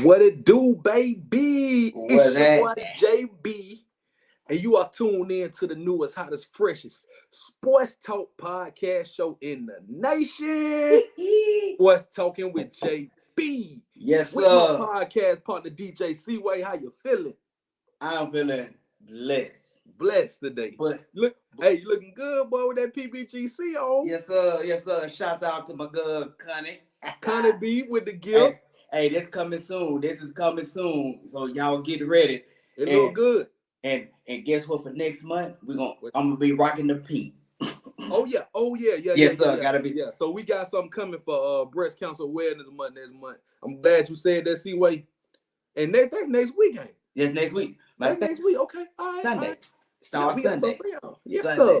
What it do, baby? What's It's your boy that? JB, and you are tuned in to the newest, hottest, freshest sports talk podcast show in the nation. Sports Talking with JB. Yes, With my sir. podcast partner DJ Seaway. How you feeling? I'm feeling blessed. Blessed today. But Hey, you looking good, boy, with that PBGC on. yes, sir. Yes, sir. Shouts out to my girl Connie. Connie B with the gift. Hey, this coming soon. This is coming soon. So y'all get ready. It look good. And guess what? For next month, I'm gonna be rocking the pink. Oh yeah. Yes, sir. Gotta be. Yeah. So we got something coming for breast cancer awareness month next month. I'm glad you said that, Seaway. And that's next week, ain't it? Yes, next week. That's next week. Okay. All right. Sunday. All right. Start Sunday. Yes, Sunday. sir.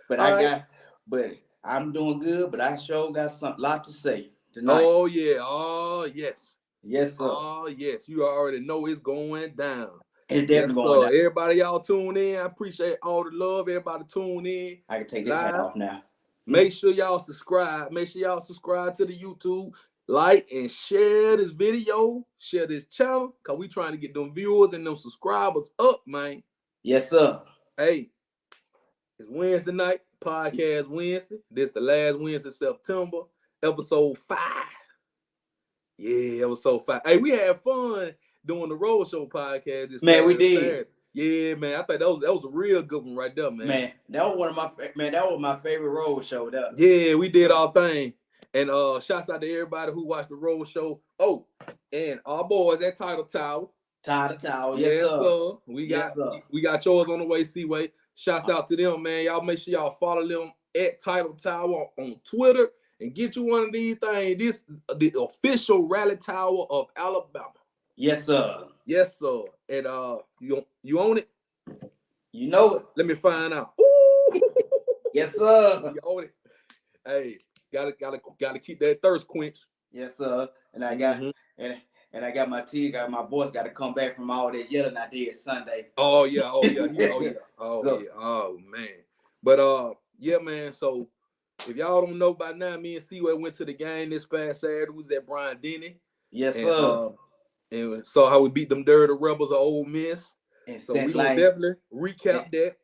But but I'm doing good. But I sure got a lot to say tonight. Oh yeah. Oh yes. Yes, sir. Oh yes. You already know it's going down. It's definitely going down. Everybody, y'all tune in. I appreciate all the love. Everybody tune in. I can take this hat off now. Make sure y'all subscribe. Make sure y'all subscribe to the YouTube. Like and share this video. Share this channel. Because we trying to get them viewers and them subscribers up, man. Yes, sir. Hey, it's Wednesday night. Podcast Wednesday. This the last Wednesday of September. Episode 5. Yeah, episode 5. Hey, we had fun doing the Road Show podcast this we did. Saturday. Yeah, man. I thought that was a real good one right there, man. Man, that was my favorite Road Show there. Yeah, we did our thing. And shouts out to everybody who watched the Road Show. Oh, and our boys at Title Tower. Yes, sir. We got yours on the way, Seaway. Shouts out to them, man. Y'all make sure y'all follow them at Title Tower on Twitter and get you one of these things. This the official rally tower of Alabama. Yes, sir. Yes, sir. And you own it? You know it. Let me find out. Ooh. Yes, sir. You own it. Hey, gotta keep that thirst quenched. Yes, sir. And I got and I got my my boys got to come back from all that yelling I did Sunday. Oh yeah. Oh man. But yeah, man. So if y'all don't know by now, me and Seaway went to the game this past Saturday. We was at Brian Denny. Yes, sir. And saw how we beat them dirty Rebels of Ole Miss. And so we gonna definitely recap that.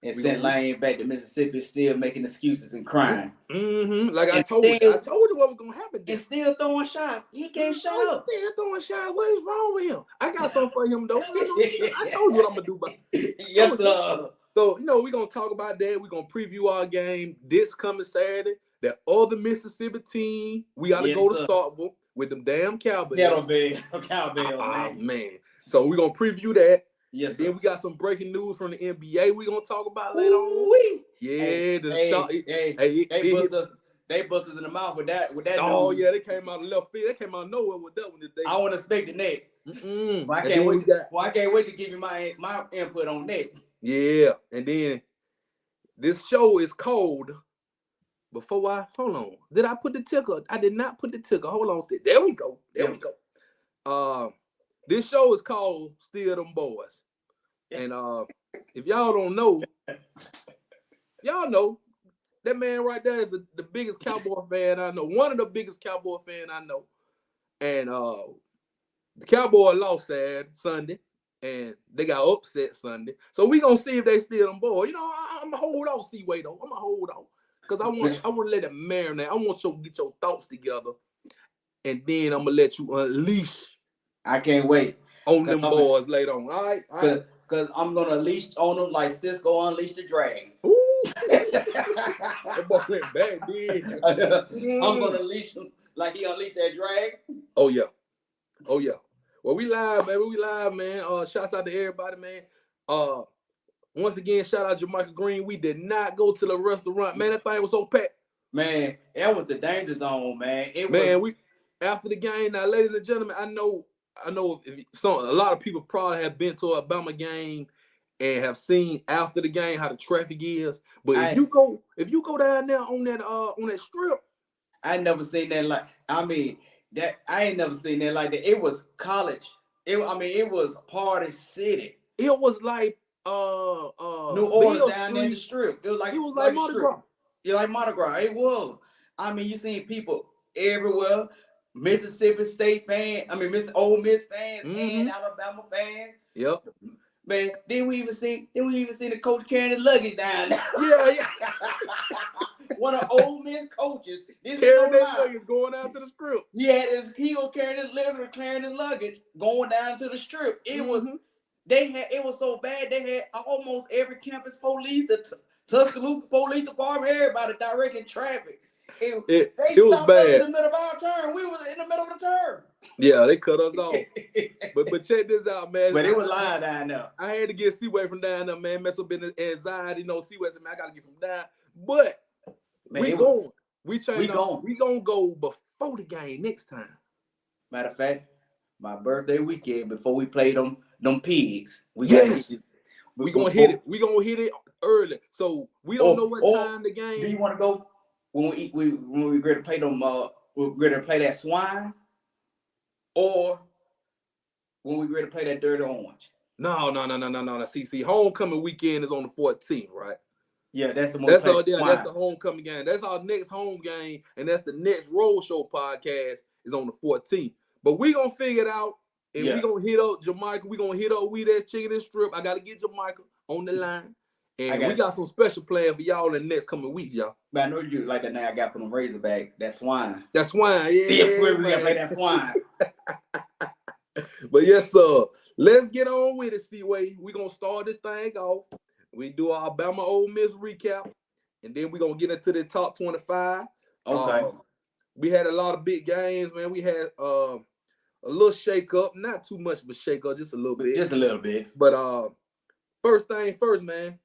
And sent Lane back to Mississippi, still making excuses and crying. Mm-hmm. Like I told you what was gonna happen. And still throwing shots. He can't shut up. Still throwing shots. What is wrong with him? I got something for him though. I told you what I'm gonna do about it. Yes, sir. So we're gonna talk about that. We're gonna preview our game this coming Saturday. The other Mississippi team, we gotta go to Starkville with them damn Cowboys. Cowbell, man. So we're gonna preview that. Yes, then we got some breaking news from the NBA we're gonna talk about later on. Yeah, they bust us in the mouth with that. Oh news. Yeah, they came out of left field. They came out of nowhere with that one today. I wasn't expecting that. Well, I can't wait to give you my input on that. Yeah, and then this show is called. Hold on. Did I put the ticker? I did not put the ticker. Hold on. There we go. This show is called Still Dem Boyz. And if y'all don't know, y'all know that man right there is the biggest Cowboy fan I know. One of the biggest Cowboy fan I know. And the Cowboy lost Sunday, and they got upset Sunday. So we gonna see if they still Dem Boyz. I'm gonna hold on, Seaway though. I'm gonna hold on because I want to let it marinate. I want you to get your thoughts together, and then I'm gonna let you unleash. I can't wait on them boys later on. All right. Because I'm going to unleash on them like Cisco unleashed the dragon. Ooh. That boy went back, dude. I'm going to unleash him like he unleashed that dragon. Oh, yeah. Well, we live, baby. We live, man. Shouts out to everybody, man. Once again, shout out to Jamaica Green. We did not go to the restaurant. Man, that thing was so packed. Man, that was the danger zone, man. After the game, now, ladies and gentlemen, I know a lot of people probably have been to an Alabama game and have seen after the game how the traffic is. But if you go down there on that strip, I never seen that I ain't never seen that like that. It was college. It was party city. It was like New Orleans down there in the strip. It was like Mardi Gras. Yeah, like Mardi Gras. It was. You seen people everywhere. Mississippi State fans, I mean Miss Ole Miss fans and Alabama fans. Yep. Man, then we even seen the coach carrying the luggage down there. Yeah. One of Ole Miss coaches. This Carrying is that luggage going out to the strip. he was carrying his luggage going down to the strip. It was so bad they had almost every campus police, the Tuscaloosa Police Department, everybody directing traffic. They stopped us in the middle of our turn. We was in the middle of the turn. Yeah, they cut us off. but check this out, man. But it was lying down there. I had to get Seaway from down there, man. Mess up in the anxiety. Seaway said, man, I gotta get from down. But man, we going. We gonna go before the game next time. Matter of fact, my birthday weekend before we play them pigs. We gonna hit it. We gonna hit it early. So we don't know what time the game. Do you want to go when we ready to play them? We're ready to play that swine, or when we ready to play that dirty orange. No. See, homecoming weekend is on the 14th, right? Yeah, that's the that's the homecoming game. That's our next home game, and that's the next road show podcast is on the 14th. But we gonna figure it out, and we gonna hit up Jamaica. We gonna hit up We That Chicken and Strip. I gotta get Jamaica on the line, and we got some special plans for y'all in the next coming weeks, y'all. But I know you like that name I got from the Razorback. That swine. That swine, yeah. We're gonna play that swine. But yes, sir. Let's get on with it, Seaway. We gonna start this thing off. We do our Alabama Ole Miss recap, and then we're going to get into the top 25. Okay. We had a lot of big games, man. We had a little shake-up. Not too much of a shake-up, just a little bit. Just a little bit. But first thing first, man.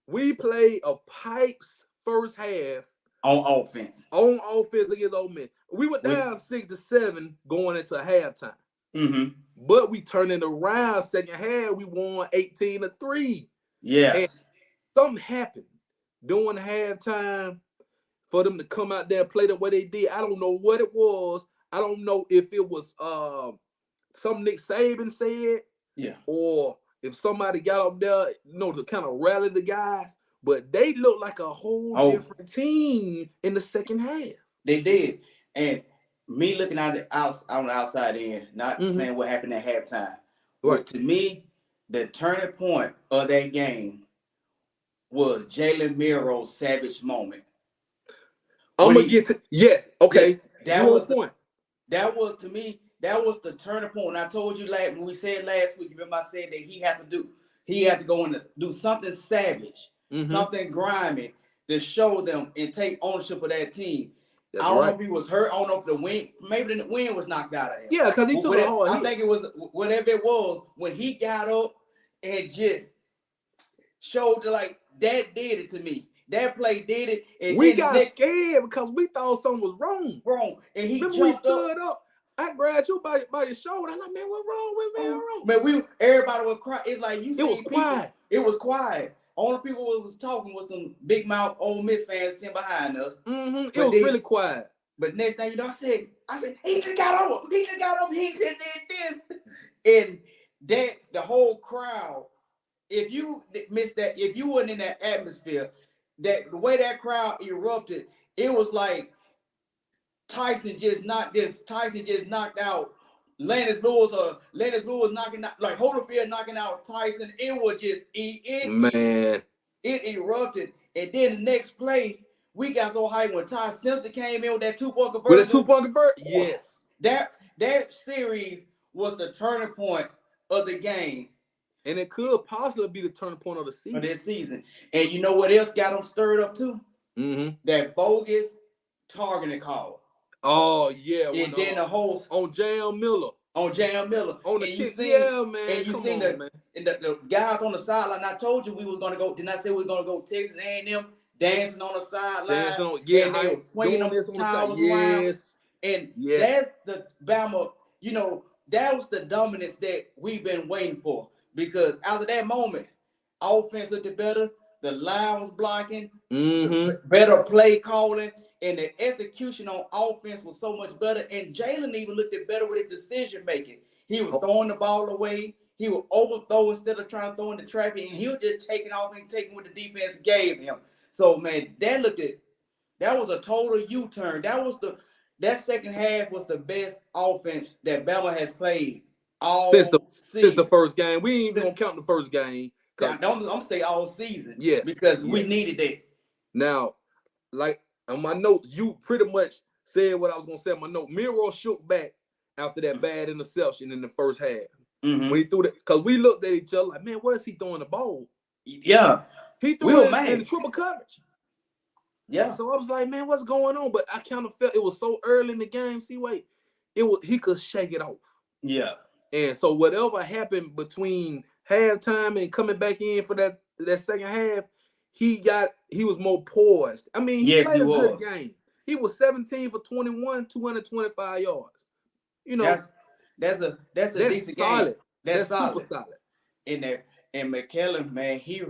We played a pipes first half. On offense. On offense against Ole Miss. We were down 6-7 going into halftime. Mm-hmm. But we turned it around second half. We won 18-3. Yeah. And something happened during halftime for them to come out there and play the way they did. I don't know what it was. I don't know if it was something Nick Saban said. Yeah. Or if somebody got up there, to kind of rally the guys. But they looked like a whole different team in the second half. They did. And me looking on the outside in, not saying what happened at halftime. Right. But to me, the turning point of that game was Jalen Miro's savage moment. I'm gonna get to okay. That was to me. That was the turning point. And I told you when we said last week. Remember I said that he had to go and do something savage, something grimy to show them and take ownership of that team. That's I don't know if he was hurt. I don't know if the wind, maybe the wind was knocked out of him. Yeah, because he took it hard. I think it was whatever it was when he got up and just showed that did it to me. That play did it. And we got scared because we thought something was wrong. And he jumped stood up. I grabbed you by your shoulder. I'm like, man, what's wrong with me? Man, everybody was crying. It's like you. It was quiet. It was quiet. Only people who was talking was some big mouth Ole Miss fans sitting behind us. It was really quiet. But next thing you know, I said, he just got up. He just got up. He just did this. And the whole crowd, if you missed that, if you weren't in that atmosphere, the way that crowd erupted, it was like Tyson just knocked out Lennox Lewis knocking out, like Holyfield knocking out Tyson. It was just it erupted. And then the next play, we got so hyped when Ty Simpson came in with that 2-point conversion. With a 2-point conversion? Yes. That series was the turning point of the game. And it could possibly be the turning point of the season. Of this season. And you know what else got them stirred up too? That bogus targeting call. Oh, yeah. And then the host on Jam Miller. On the kick. Man. And you seen the guys on the sideline. I told you we was gonna go. Didn't I say we was gonna go Texas A&M dancing on the sideline? And they were swinging them towels around. And that's the Bama. That was the dominance that we've been waiting for. Because after that moment, offense looked better. The line was blocking. Better play calling. And the execution on offense was so much better. And Jalen even looked better with his decision making. He was throwing the ball away. He would overthrow instead of trying to throw in the traffic. And he was just taking off and taking what the defense gave him. So, man, that was a total U-turn. That was that second half was the best offense that Bama has played all since the season. first game. We ain't even gonna count the first game. I'm gonna say all season. Yes, because we needed it. Now, like on my notes, you pretty much said what I was gonna say on my note. Miro shook back after that bad interception in the first half. When he threw that, because we looked at each other like, man, what is he throwing the ball? Yeah, he threw it in the triple coverage. Yeah. So I was like, man, what's going on? But I kind of felt it was so early in the game. See, wait, he could shake it off. Yeah. And so whatever happened between halftime and coming back in for that second half, he was more poised. I mean, he played a good game. He was 17 for 21, 225 yards. You know, that's a decent solid. Game. That's super solid. In there, and McKellen, man, he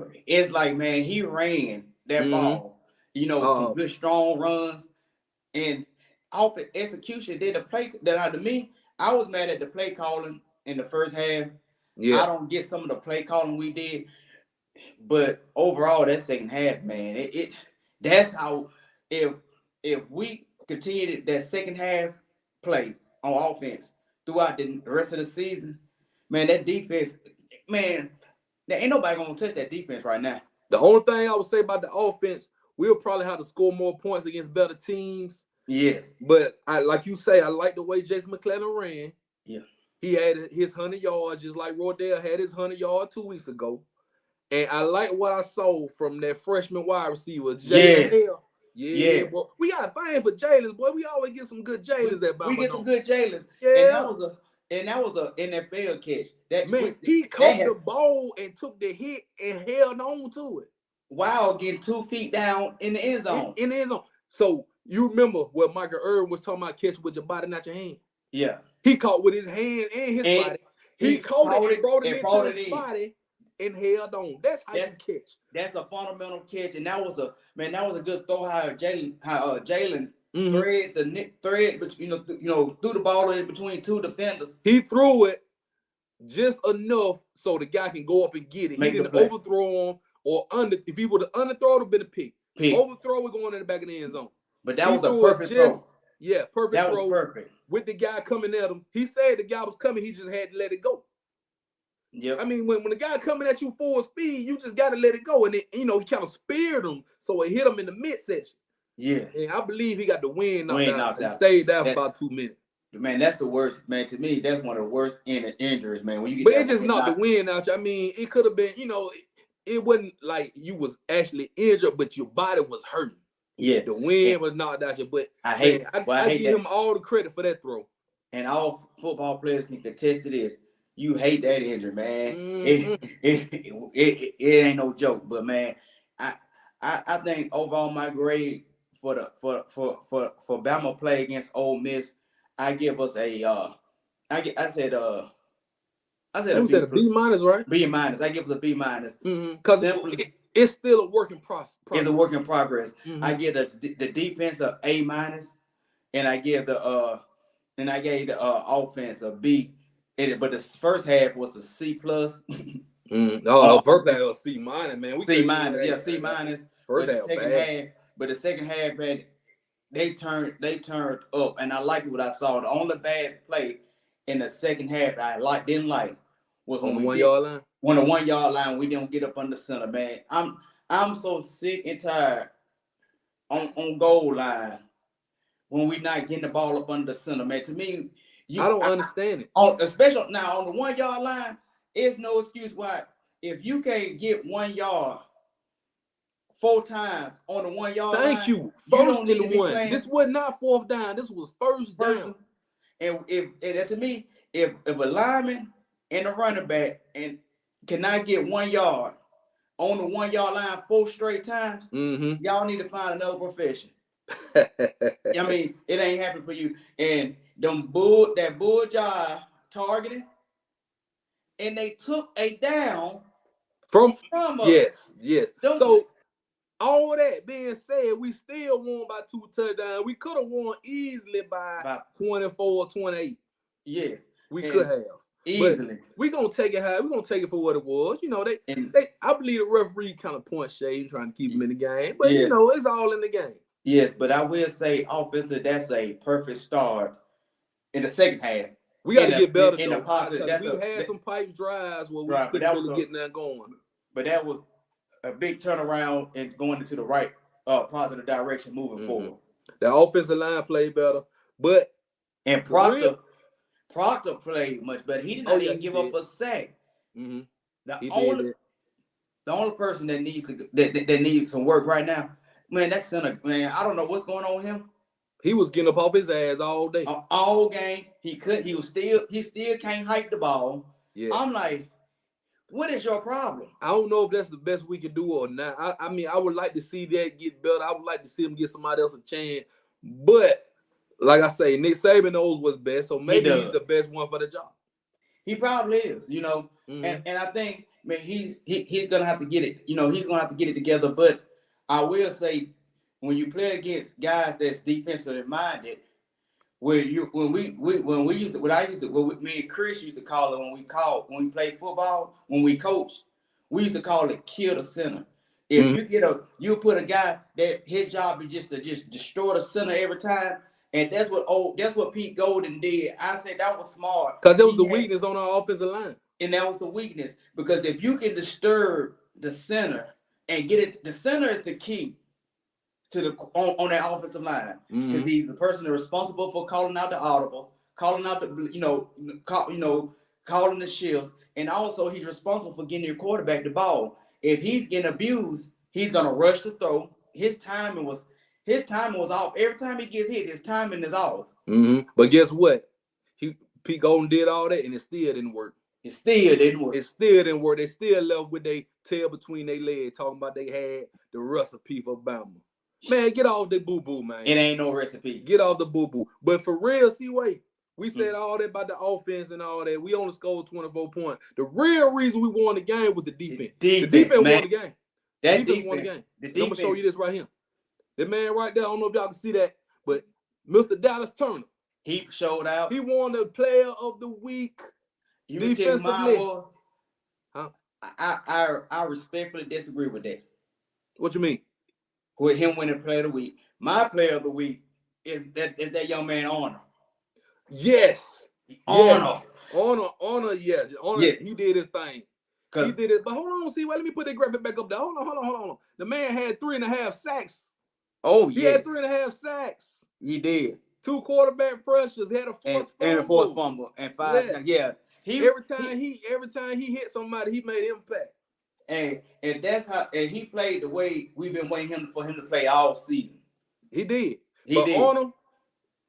ran that ball. You know, some good strong runs, and off execution. Did the play that to me? I was mad at the play calling in the first half. Yeah, I don't get some of the play calling we did, but overall, that second half, man, that's how if we continued that second half play on offense throughout the rest of the season, man, that defense, man, there ain't nobody gonna touch that defense right now. The only thing I would say about the offense, we'll probably have to score more points against better teams. Yes. But like you say, I like the way Jason McClellan ran. Yeah. He had his 100 yards just like Rodell had his 100 yards 2 weeks ago. And I like what I saw from that freshman wide receiver, Jalen Hill. Yeah, boy. We got to find for Jalen's, boy. We always get some good Jalen's at Bama. We get some good Jalen's. Yeah. And that was a NFL catch. He caught the ball and took the hit and held on to it. Wow, getting 2 feet down in the end zone. In the end zone. So you remember what Michael Irvin was talking about, catch with your body, not your hand. Yeah. He caught with his hand and his body. He caught it and brought it into his body and held on. That's how you catch. That's a fundamental catch, and that was a good throw. How Jalen thread, but threw the ball in between two defenders. He threw it just enough so the guy can go up and get it. He didn't overthrow him or under. If he would have underthrown, it would have been a pick. Overthrow it going in the back of the end zone. But that was a perfect throw. Yeah, perfect that throw. Was perfect. With the guy coming at him. He said the guy was coming. He just had to let it go. Yeah. I mean, when the guy coming at you full speed, you just got to let it go. And he kind of speared him, so it hit him in the midsection. Yeah. And I believe he got the wind knocked out. Stayed down for about 2 minutes. Man, that's the worst. Man, to me, that's one of the worst injuries, man. When you get but it just knocked the wind out you. I mean, it could have been, it wasn't like you was actually injured, but your body was hurting. Yeah. The wind was knocked out you. But I give him all the credit for that throw. And all football players can attest to this. You hate that injury, man. It ain't no joke. But man, I think overall my grade for Bama play against Ole Miss, I give us a I said a B minus, right? B minus. I give us a B minus. Because it's still a work in progress. It's a work in progress. I give the defense a A minus, and I give the offense a B. But the first half was a C plus. First half was C minus, man. C minus, C minus. First half, but the second half, man, they turned up, and I liked what I saw. The only bad play in the second half I didn't like was when on the 1 yard line. On the 1 yard line, we didn't get up under center, man. I'm so sick and tired on goal line when we not getting the ball up under the center, man. To me, I don't understand it. Especially now on the 1 yard line, it's no excuse why if you can't get 1 yard 4 times on the 1 yard line. Thank you. First and the one. This was not fourth down. This was first down. And to me, if a lineman and a running back and cannot get 1 yard on the 1 yard line 4 straight times, y'all need to find another profession. I mean, it ain't happening for you. And that bull job targeting, and they took a down from us. Yes. So all that being said, we still won by 2 touchdowns. We could have won easily by 24-28. Yes. We could have. Easily. We're gonna take it high. We're gonna take it for what it was. I believe the referee kind of point shade trying to keep him in the game. But it's all in the game. Yes, but I will say offensively, that's a perfect start in the second half. We got to get better in though. the positive. We had some pipes drives where we right, couldn't really get nothing going. But that was a big turnaround and going into the right positive direction moving forward. The offensive line played better, but and Proctor played much better. He did not even give up a sack. Mm-hmm. The only person that needs that needs some work right now, man, that center, man. I don't know what's going on with him. He was getting up off his ass all day, all game. He still can't hike the ball. Yes. I'm like, what is your problem? I don't know if that's the best we can do or not. I mean, I would like to see that get better. I would like to see him get somebody else a chance. But like I say, Nick Saban knows what's best, so maybe he's the best one for the job. He probably is, you know. And I think, man, he's gonna have to get it. You know, he's gonna have to get it together. But I will say, when you play against guys that's defensively minded, me and Chris used to call it when we played football, when we coached, we used to call it kill the center. If you put a guy that his job is just to destroy the center every time, and that's what Pete Golden did. I said that was smart. Because that was the weakness on our offensive line. And that was the weakness. Because if you can disturb the center and get it, the center is the key to the on that offensive line. Because he's the person responsible for calling out the audibles, calling out the calling the shifts, and also he's responsible for getting your quarterback the ball. If he's getting abused, he's gonna rush to throw. His timing was off. Every time he gets hit, his timing is off. But guess what? Pete Golden did all that, and it still didn't work. It still didn't work. They still left with their tail between their legs, talking about they had the recipe for Bama. Man, get off the boo-boo, man. It ain't no recipe. Get off the boo-boo. But for real, C-Way, we said all that about the offense and all that. We only scored 24 points. The real reason we won the game was the defense. The defense won the game. The defense won the game. I'm going to show you this right here. The man right there, I don't know if y'all can see that, but Mr. Dallas Turner. He showed out. He won the player of the week. Defensively. Huh? I respectfully disagree with that. What you mean? With him winning player of the week. My player of the week is that young man Honor. Yes. Honor. Yes. He did his thing. He did it. But hold on, see, let me put that graphic back up there. Hold on. The man had 3.5 sacks. Oh, he had 3.5 sacks. He did. 2 quarterback pressures. He had a forced fumble. And 5 times. Yeah. Every time he hit somebody, he made impact. And that's how he played the way we've been waiting for him to play all season. He did. Honor,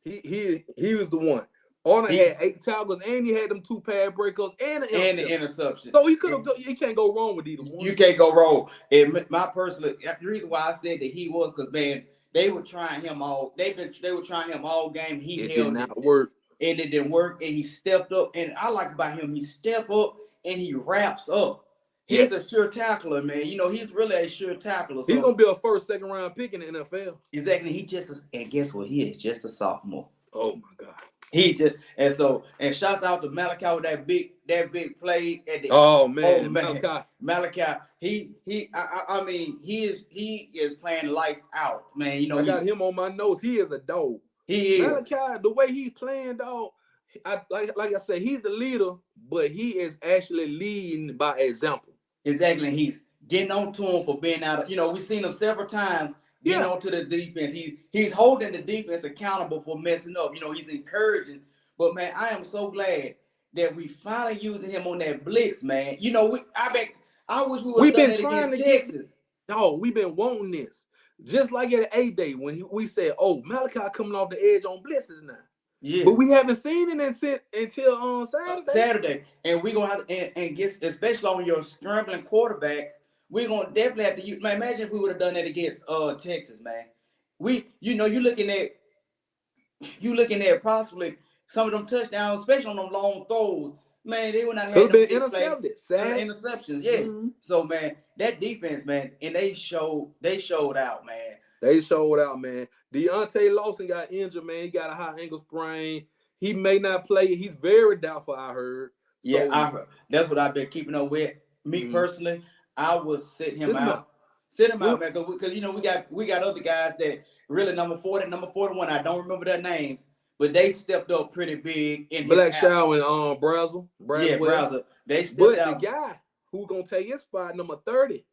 he was the one. Honor had 8 tackles, and he had them 2 pad breakups and the interception. So you can't go wrong with either one. You can't go wrong. And the reason why I said that he was, because man, they were trying him all. They were trying him all game. It did not work. And it didn't work. And he stepped up. And I like about him, he stepped up and he wraps up. He's a sure tackler, man. You know, he's really a sure tackler. So. He's gonna be a first, second round pick in the NFL. Exactly. And guess what? He is just a sophomore. Oh my God. And shouts out to Malachi with that big play at the Malachi. He is playing lights out, man. You know, I got him on my notes. He is a dog. He is. Malachi, the way he's playing, dog. Like I said, he's the leader, but he is actually leading by example. Exactly. He's getting on to him for being out of, we've seen him several times getting on to the defense. He's holding the defense accountable for messing up. He's encouraging. But man, I am so glad that we finally using him on that blitz, man. I wish we would have done it against Texas. We've been wanting this. Just like at A-Day when we said, Malachi coming off the edge on blitzes now. Yeah. But we haven't seen it until Saturday. And we're gonna have to and get, especially on your scrambling quarterbacks, we're gonna definitely have to use. Man, imagine if we would have done that against Texas, man. You're looking at possibly some of them touchdowns, especially on them long throws. Man, they would not have been intercepted. Interceptions, yes. Mm-hmm. So man, that defense, man, and they showed out, man. They showed out, man. Deontay Lawson got injured, man. He got a high ankle sprain. He may not play. He's very doubtful, I heard. I heard. That's what I've been keeping up with. Me personally, I would sit him out. Sit him out, man, because you know we got other guys that really number 40, number 41. I don't remember their names, but they stepped up pretty big in Black his Shaw and Brazzle. Yeah, Brazzle. They stepped but out. the guy who gonna take his spot, number 30,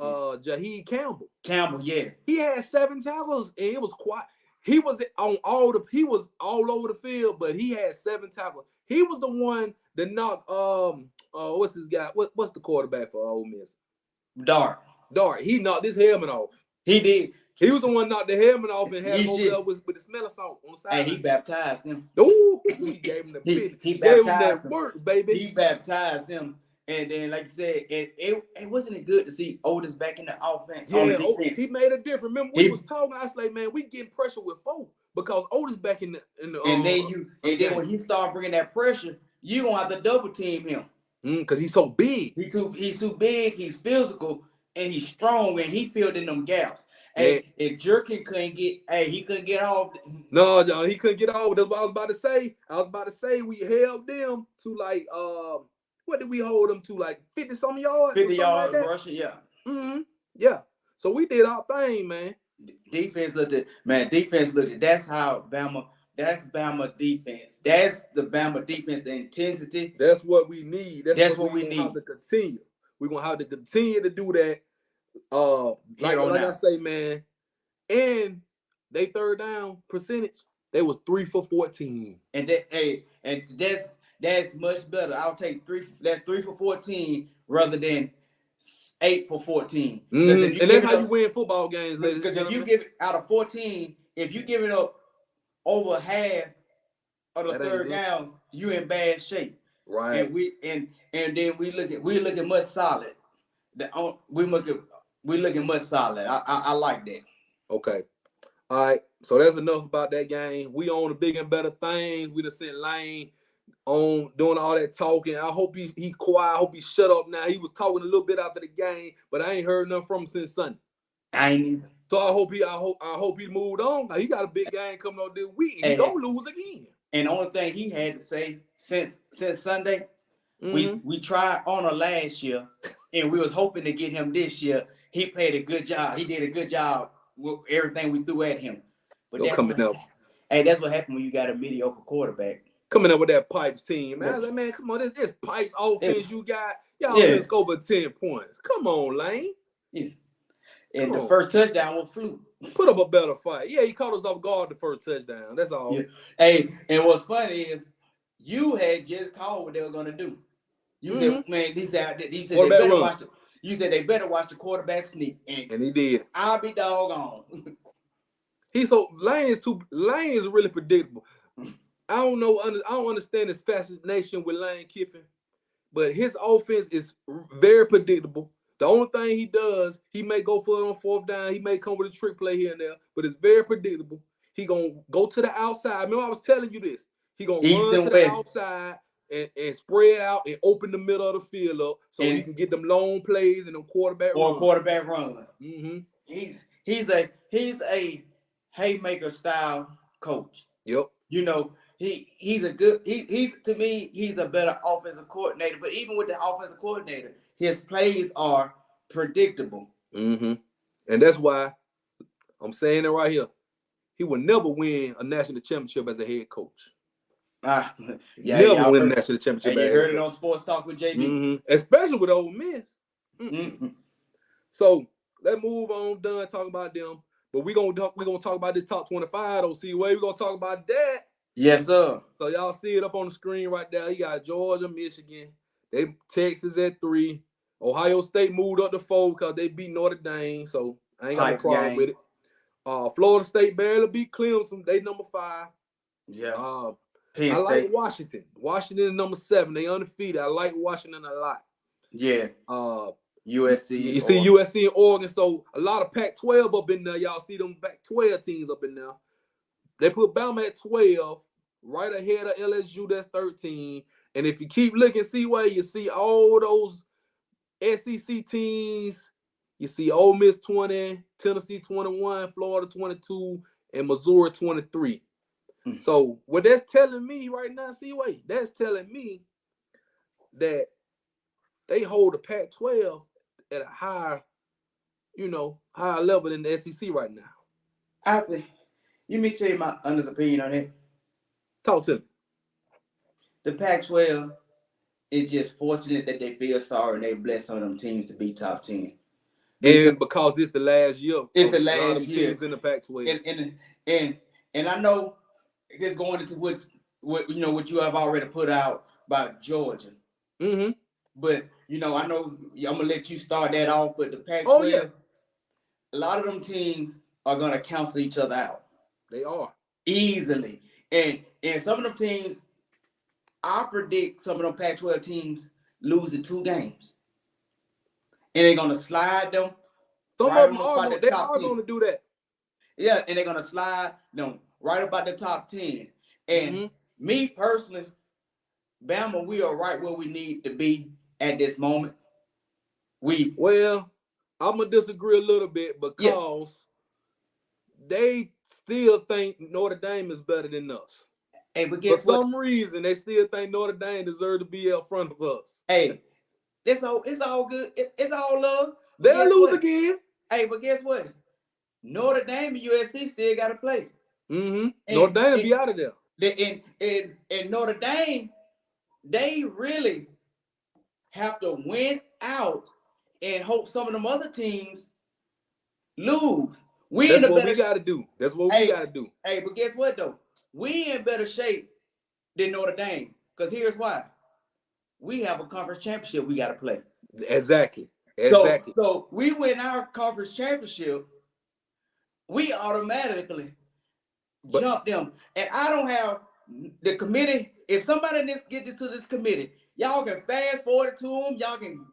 Jaheed Campbell. Yeah. He had 7 tackles and it was quiet. He was all over the field, but he had 7 tackles. He was the one that knocked what's his guy? What's the quarterback for Ole Miss? Dart. He knocked his helmet off. He did. He was the one knocked the helmet off and had him over there with the smelling salt on the side. And he baptized him. Ooh, he gave him the pit. He baptized gave him that him. work, baby. He baptized him. And then, like you said, it wasn't good to see Otis back in the offense. Yeah, he made a difference. Remember when he was talking, I was like, man, we getting pressure with 4 because Otis back in the and then when he started bringing that pressure, you gonna have to double team him. Because he's so big. He's too big. He's physical and he's strong and he filled in them gaps. Hey, and Jerkin couldn't get off. No, John, he couldn't get off. That's what I was about to say. We held them to like what did we hold them to? Like 50-some yards? 50 yards like rushing, yeah. Mm-hmm. Yeah. So we did our thing, man. Defense looked at. That's how Bama. That's Bama defense. That's the Bama defense. The intensity. That's what we need. That's what we need. Have to continue. We're gonna have to continue to do that. Like I say, man. And they third down percentage, they was 3 for 14. And that's much better. I'll take 3. That's 3 for 14 rather than 8 for 14. Mm-hmm. And that's how you win football games, ladies. Because if you give it out of 14, if you give it up over half of the third downs, you in bad shape. Right. And then we looking much solid. We looking much solid. I like that. Okay. All right. So that's enough about that game. We on the big and better things. We done sent Lane on doing all that talking. I hope he quiet. I hope he shut up now. He was talking a little bit after the game, but I ain't heard nothing from him since Sunday. I ain't either. So I hope he moved on. He got a big game coming on this week. He gonna lose again. And the only thing he had to say since Sunday, we tried Honor last year, and we was hoping to get him this year. He played a good job. He did a good job with everything we threw at him. But that's what happened when you got a mediocre quarterback. Coming up with that Pipes team, man. I was like, man, come on, this Pipes offense you got. Y'all just go for 10 points. Come on, Lane. Yes. And the first touchdown was fluke. Put up a better fight. Yeah, he caught us off guard the first touchdown. That's all. Yeah. Hey, and what's funny is you had just called what they were gonna do. You said, man, he said they better watch you said they better watch the quarterback sneak. And he did. I'll be doggone. Lane is really predictable. I don't understand his fascination with Lane Kiffin, but his offense is very predictable. The only thing he does, he may go for it on 4th down. He may come with a trick play here and there, but it's very predictable. He gonna go to the outside. Remember, I was telling you this. He gonna run to the outside and spread out and open the middle of the field up so he can get them long plays and them quarterback run. Mm-hmm. He's a haymaker style coach. Yep. You know, he's to me, he's a better offensive coordinator. But even with the offensive coordinator, his plays are predictable. Mm-hmm. And that's why I'm saying it right here. He will never win a national championship as a head coach. Never win a national championship. You heard it on Sports Talk with JB. Mm-hmm. Especially with Ole Miss. Mm-hmm. So let's move on. Done talking about them. But we're gonna talk about this top 25. Don't see where we're gonna talk about that. Yes, sir. So y'all see it up on the screen right there. You got Georgia, Michigan. They Texas at 3. Ohio State moved up to 4 because they beat Notre Dame. So I ain't got no problem with it. Florida State barely beat Clemson. They number 5. Yeah. I like Washington. Washington is number 7. They undefeated. I like Washington a lot. Yeah. USC. You see USC and Oregon. So a lot of Pac-12 up in there. Y'all see them Pac-12 teams up in there. They put Bama at 12, right ahead of LSU. That's 13. And if you keep looking, see where you see all those SEC teams. You see Ole Miss 20, Tennessee 21, Florida 22, and Missouri 23. So what that's telling me right now, that's telling me that they hold the Pac-12 at a higher high level in the SEC right now. I think. Let me tell you my honest opinion on it. Talk to me. The Pac-12 is just fortunate that they feel sorry and they bless some of them teams to be top 10. And because this is the last year, it's the a lot of last them year teams in the Pac-12. And I know just going into what you have already put out about Georgia. Mm-hmm. But I know I'm gonna let you start that off. But the Pac-12, Oh yeah, a lot of them teams are gonna cancel each other out. They are Easily. And some of them teams, I predict some of them Pac-12 teams losing 2 games. And they're gonna slide them. Some right of them are going to do that. Yeah, and they're gonna slide them right about the top 10. And me personally, Bama, we are right where we need to be at this moment. Well, I'm gonna disagree a little bit because they still think Notre Dame is better than us. Hey, but for some reason, they still think Notre Dame deserves to be up front of us. Hey, it's all good. It's all love. They'll lose again. Hey, but guess what? Notre Dame and USC still got to play. Notre Dame will be out of there. And Notre Dame, they really have to win out and hope some of them other teams lose. That's what we got to do. That's what we got to do. Hey, but guess what, though? We in better shape than Notre Dame. Because here's why. We have a conference championship we got to play. Exactly. So we win our conference championship, we automatically jump them. And I don't have the committee. If somebody get this to this committee, y'all can fast forward to them. Y'all can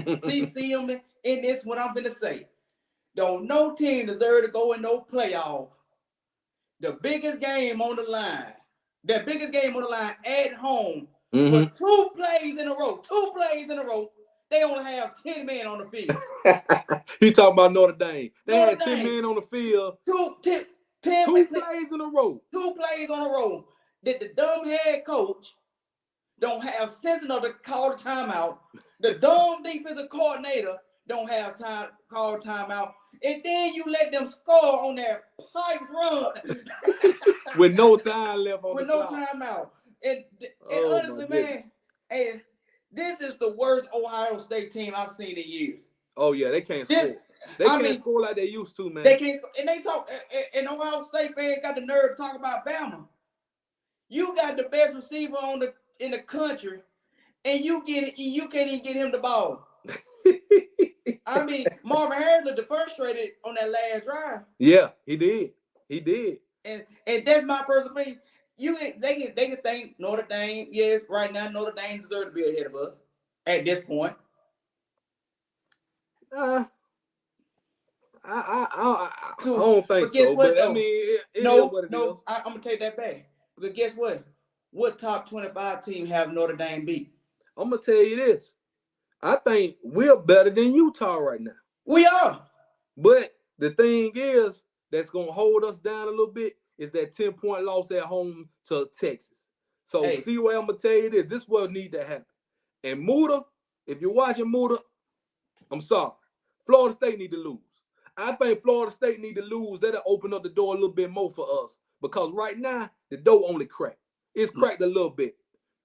CC them in this what I'm going to say. Don't no team deserve to go in no playoff. The biggest game on the line. The biggest game on the line at home. For 2 plays in a row. 2 plays in a row. They only have 10 men on the field. He talking about Notre Dame. They had 10 men on the field. 2 plays in a row. 2 plays on a row. That the dumb head coach don't have sense enough to call the timeout. The dumb defensive coordinator don't have time call timeout. And then you let them score on that pipe run. With no time left on With the no clock. timeout. And honestly, man, hey, this is the worst Ohio State team I've seen in years. Oh yeah, they can't score. They can't score like they used to, man. They can't score. And they talk. And Ohio State fans got the nerve to talk about Bama. You got the best receiver in the country, and you can't even get him the ball. I mean, Marvin Harris looked frustrated on that last drive. Yeah, he did. And that's my personal opinion. They can thank Notre Dame. Yes, right now Notre Dame deserves to be ahead of us at this point. I don't think so. But I mean, it is what it is. I'm gonna take that back. But guess what? What top 25 team have Notre Dame beat? I'm gonna tell you this. I think we're better than Utah right now. We are. But the thing is, that's gonna hold us down a little bit is that 10-point loss at home to Texas. So see what I'm gonna tell you this. This is what need to happen. And Muda, if you're watching Muda, I'm sorry. Florida State need to lose. I think Florida State need to lose. That'll open up the door a little bit more for us. Because right now, the door only cracked. It's cracked a little bit.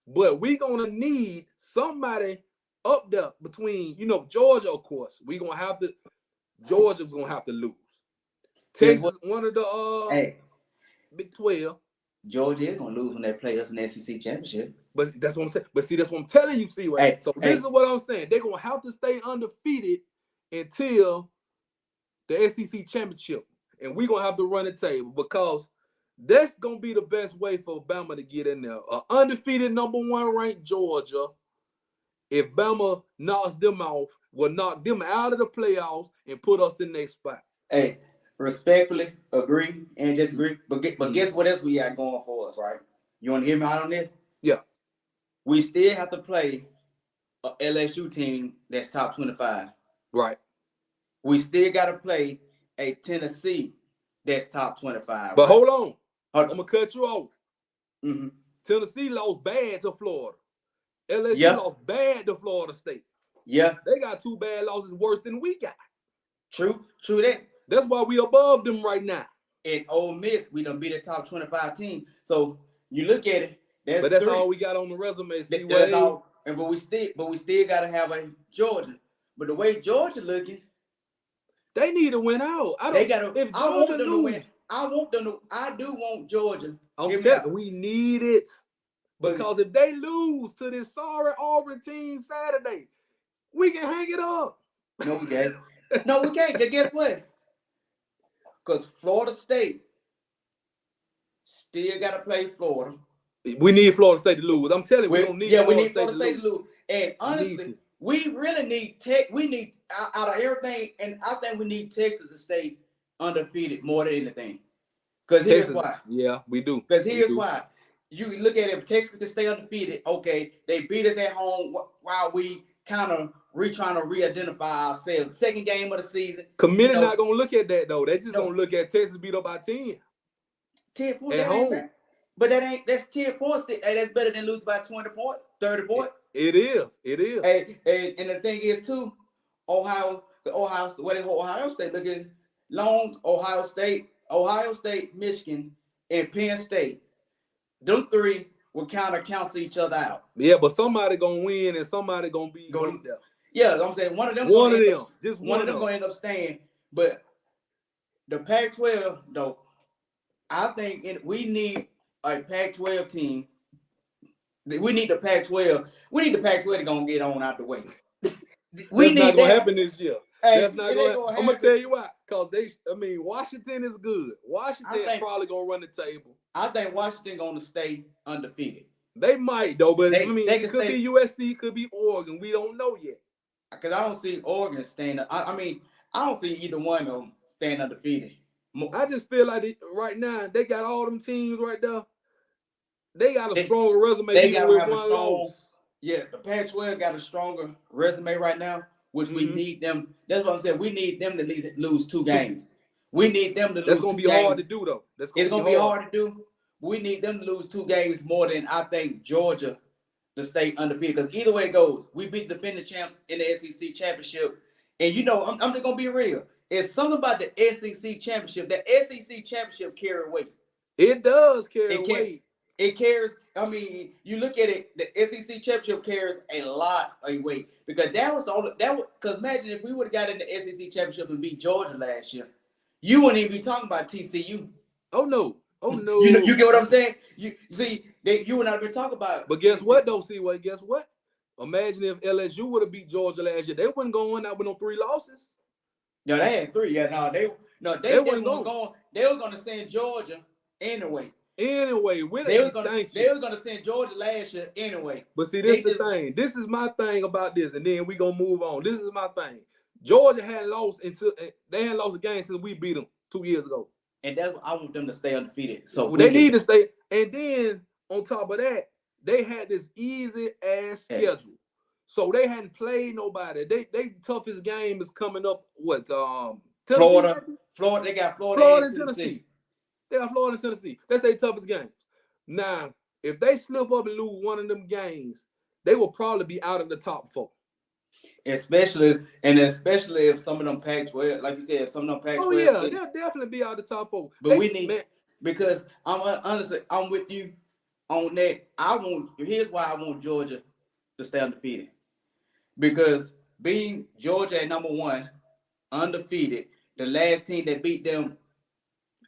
But we're gonna need somebody up there between, Georgia, of course. Georgia's gonna have to lose. Texas, one of the Big 12. Georgia is gonna lose when they play us in the SEC championship. But that's what I'm saying. But see, that's what I'm telling you, right? So this is what I'm saying. They're gonna have to stay undefeated until the SEC championship. And we're gonna have to run the table because that's gonna be the best way for Bama to get in there. Undefeated number 1 ranked Georgia. If Bama knocks them off, will knock them out of the playoffs and put us in next spot. Hey, respectfully agree and disagree. But guess what else we got going for us, right? You want to hear me out on this? Yeah. We still have to play a LSU team that's top 25. Right. We still got to play a Tennessee that's top 25. But hold on. I'm going to cut you off. Mm-hmm. Tennessee lost bad to Florida. LSU lost bad to Florida State. Yeah. They got 2 bad losses worse than we got. True that. That's why we above them right now. In Ole Miss, we done beat a top 25 team. So you look at it, but that's all we got on the resume. That's all. And but we still gotta have a Georgia. But the way Georgia looking, they need to win out. They gotta. If Georgia lose, I want them to. I do want Georgia. I'm telling you, we need it. Because if they lose to this sorry Auburn team Saturday, we can hang it up. No, we can't. No, we can't. Guess what? Because Florida State still got to play Florida. We need Florida State to lose. I'm telling you, we don't need Florida State to lose. And honestly, we really need Tech. We need out of everything, and I think we need Texas to stay undefeated more than anything. Because here's why. Yeah, we do. Because here's why. You look at it, if Texas can stay undefeated, okay, they beat us at home while we kind of trying to re-identify ourselves. Second game of the season. Committee not going to look at that, though. They just going to look at Texas beat up by 10. 10 points at home. But that's 10 points. That's better than lose by 20 points, 30 points. It is. It is. And the thing is, too, Ohio State looking long, Ohio State, Michigan, and Penn State. Them three will cancel each other out. Yeah, but somebody gonna win and somebody gonna be going there. Yeah, I'm saying one of them gonna end up staying. But the Pac-12, though, I think we need a Pac-12 team. We need the Pac-12. We need the Pac-12 to gonna get on out the way. That's not gonna happen this year. Hey, that's not gonna happen. I'm gonna tell you why. Because Washington is good. Washington probably gonna run the table. I think Washington gonna stay undefeated. They might though, but it could be USC, could be Oregon. We don't know yet. Because I don't see Oregon staying. I don't see either one of them staying undefeated. I just feel like right now they got all them teams right there. They got a stronger resume. They got to have a strong. Yeah, the Pac-12 got a stronger resume right now, which we need them. That's what I'm saying. We need them to at least lose 2 games. We need them to lose. That's gonna be hard to do though. It's gonna be hard to do. We need them to lose 2 games more than I think Georgia to stay undefeated. Because either way it goes, we beat the defending champs in the SEC championship. And I'm just gonna be real. It's something about the SEC championship. The SEC championship carry weight. It does carry weight. It carries. You look at it. The SEC championship carries a lot of weight because because imagine if we would have got in the SEC championship and beat Georgia last year, you wouldn't even be talking about TCU. Oh no. You get what I'm saying? You see that you and I have been talking about. But guess what though? Guess what? Imagine if LSU would have beat Georgia last year. They wouldn't go in out with no 3 losses. No, they had 3. Yeah, they weren't going. They were going to send Georgia anyway. They was gonna send Georgia last year anyway. But see, this is the thing. This is my thing about this, and then we gonna move on. This is my thing. Georgia hadn't lost a game since we beat them 2 years ago. And that's what I want them to stay undefeated. So they need to stay. And then on top of that, they had this easy ass schedule. So they hadn't played nobody. They toughest game is coming up. What? Florida. They got Florida and Tennessee. They got Florida and Tennessee. That's their toughest games. Now, if they slip up and lose one of them games, they will probably be out of the top 4. Especially if some of them Pac-12, like you said, if some of them Pac-12. Oh yeah, they'll definitely be out of the top 4. But because I'm with you on that. Here's why I want Georgia to stay undefeated. Because being Georgia at number 1, undefeated, the last team that beat them.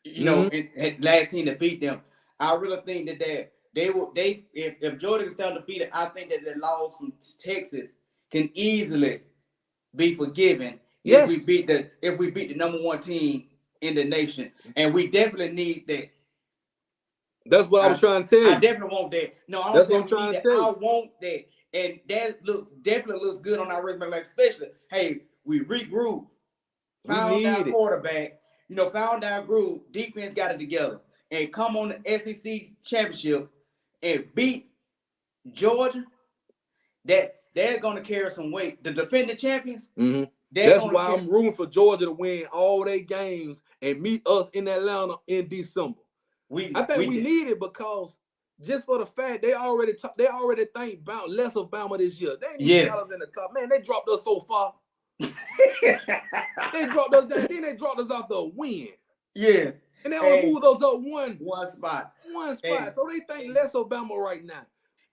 Last team that beat them, I really think that if Georgia can stay undefeated, I think that the loss from Texas can easily be forgiven if we beat the number 1 team in the nation, and we definitely need that. That's what I was trying to tell you. I definitely want that. No, I want that, and that definitely looks good on our resume. Like especially, hey, we regroup, found our quarterback. Found out groove, defense got it together, and come on the SEC championship and beat Georgia. They're going to carry some weight. The defending champions. Mm-hmm. That's why I'm rooting for Georgia to win all their games and meet us in Atlanta in December. I think we need it because just for the fact they already think about less of Bama this year. They need us in the top. Man, they dropped us so far. They dropped us down. Then they dropped us off the win. Yes. And they only moved us up one spot. spot. So they think less of Bama right now.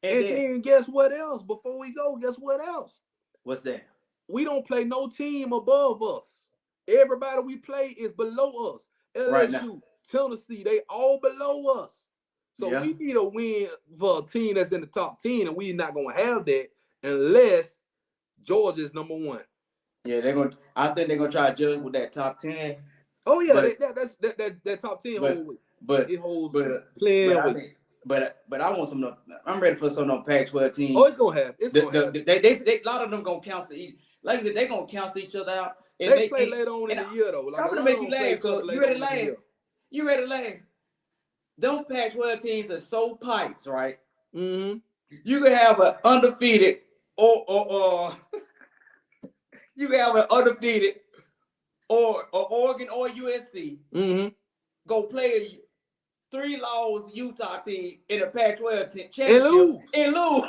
And then guess what else? Before we go, guess what else? What's that? We don't play no team above us. Everybody we play is below us. LSU, Right Tennessee, they all below us. So we need a win for a team that's in the top 10, and we're not gonna have that unless Georgia's number 1. Yeah, I think they're gonna try to judge with that top 10. Oh yeah, that top 10 holds. But it holds playing with. But I want some. I'm ready for some of them Pac-12 teams. Oh, it's gonna happen. It's gonna happen. They a lot of them gonna cancel. Like I said, they gonna cancel each other out. And they play later on in the year though. Like, I'm gonna make you laugh. You ready to laugh? You ready to laugh? Them Pac-12 teams are so pipes, right? Mm-hmm. You can have an undefeated or you can have an undefeated or Oregon or USC. Mm-hmm. Go play 3-loss Utah team in a Pac-12 championship and lose.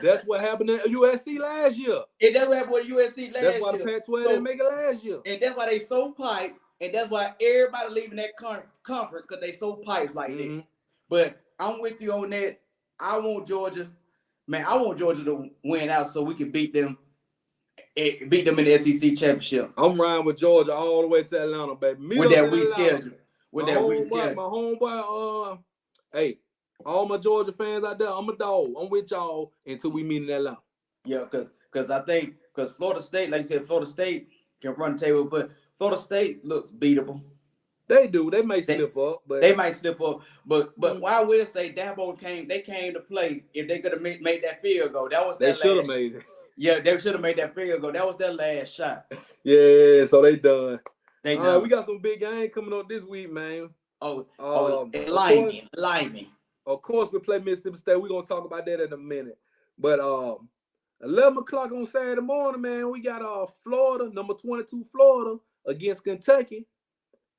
That's what happened at USC last year. And that's what happened with USC last year. That's why the Pac-12 didn't make it last year. And that's why they so pipes, and that's why everybody leaving that conference because they so pipes like that. But I'm with you on that. I want Georgia, man. I want Georgia to win out so we can beat them in the SEC championship. I'm riding with Georgia all the way to Atlanta, baby. With that weak schedule. My homeboy, hey, all my Georgia fans out there, I'm a dog. I'm with y'all until we meet in Atlanta. Yeah, because I think Florida State, like you said, Florida State can run the table, but Florida State looks beatable. They do. They may slip up, but they might slip up. But I will say Dabo came to play. If they could have made that field goal, that was they should have made it. Yeah, they should have made that field goal. That was their last shot. Yeah, so they done. They done. We got some big game coming up this week, man. Lyman. Of course, we play Mississippi State. We're gonna talk about that in a minute. But 11 o'clock on Saturday morning, man, we got Florida, number 22 Florida against Kentucky.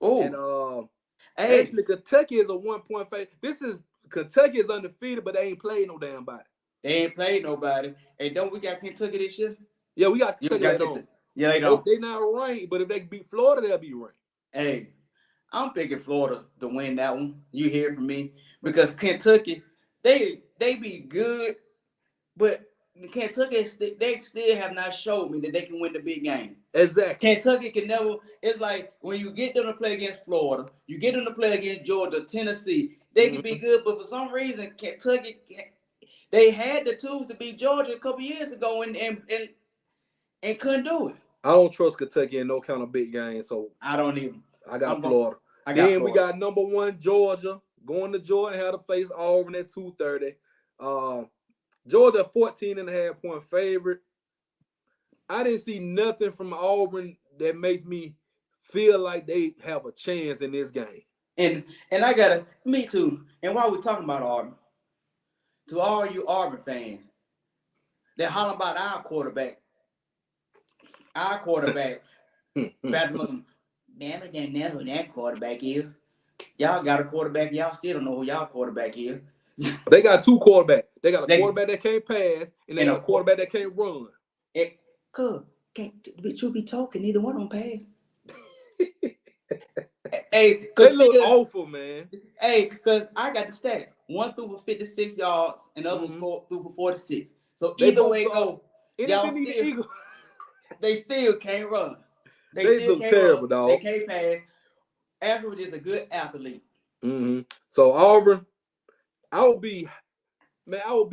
Oh, and actually Kentucky is a 1-point favorite. Kentucky is undefeated, but they ain't played no damn body. They ain't played nobody. Hey, don't we got Kentucky this year? Yeah, we got Kentucky. Yeah, they don't. They not ranked, but if they beat Florida, they'll be ranked. Hey, I'm picking Florida to win that one. You hear from me? Because Kentucky, they be good, but Kentucky, they still have not showed me that they can win the big game. Exactly. Kentucky can never. It's like when you get them to play against Florida, you get them to play against Georgia, Tennessee. They can be good, but for some reason, Kentucky, they had the tools to beat Georgia a couple years ago and couldn't do it. I don't trust Kentucky in no kind of big game, so I don't even. I got Florida. We got number 1 Georgia going to Georgia, had to face Auburn at 2:30. Georgia 14.5-point favorite. I didn't see nothing from Auburn that makes me feel like they have a chance in this game. And me too. And while we're talking about Auburn, to all you Auburn fans, they're hollering about our quarterback. Our quarterback. Bama didn't know who that quarterback is. Y'all got a quarterback. Y'all still don't know who y'all quarterback is. They got 2 quarterbacks. They got a quarterback that can't pass, and they got a quarterback that can't run. You'll be talking. Neither one of them pass. Hey, they look awful, man. Hey, because I got the stats. One threw for 56 yards, and the other one threw for 46. So either way it go, they still can't run. They still look terrible, dog. They can't pass. Ashford is a good athlete. So Auburn, I would be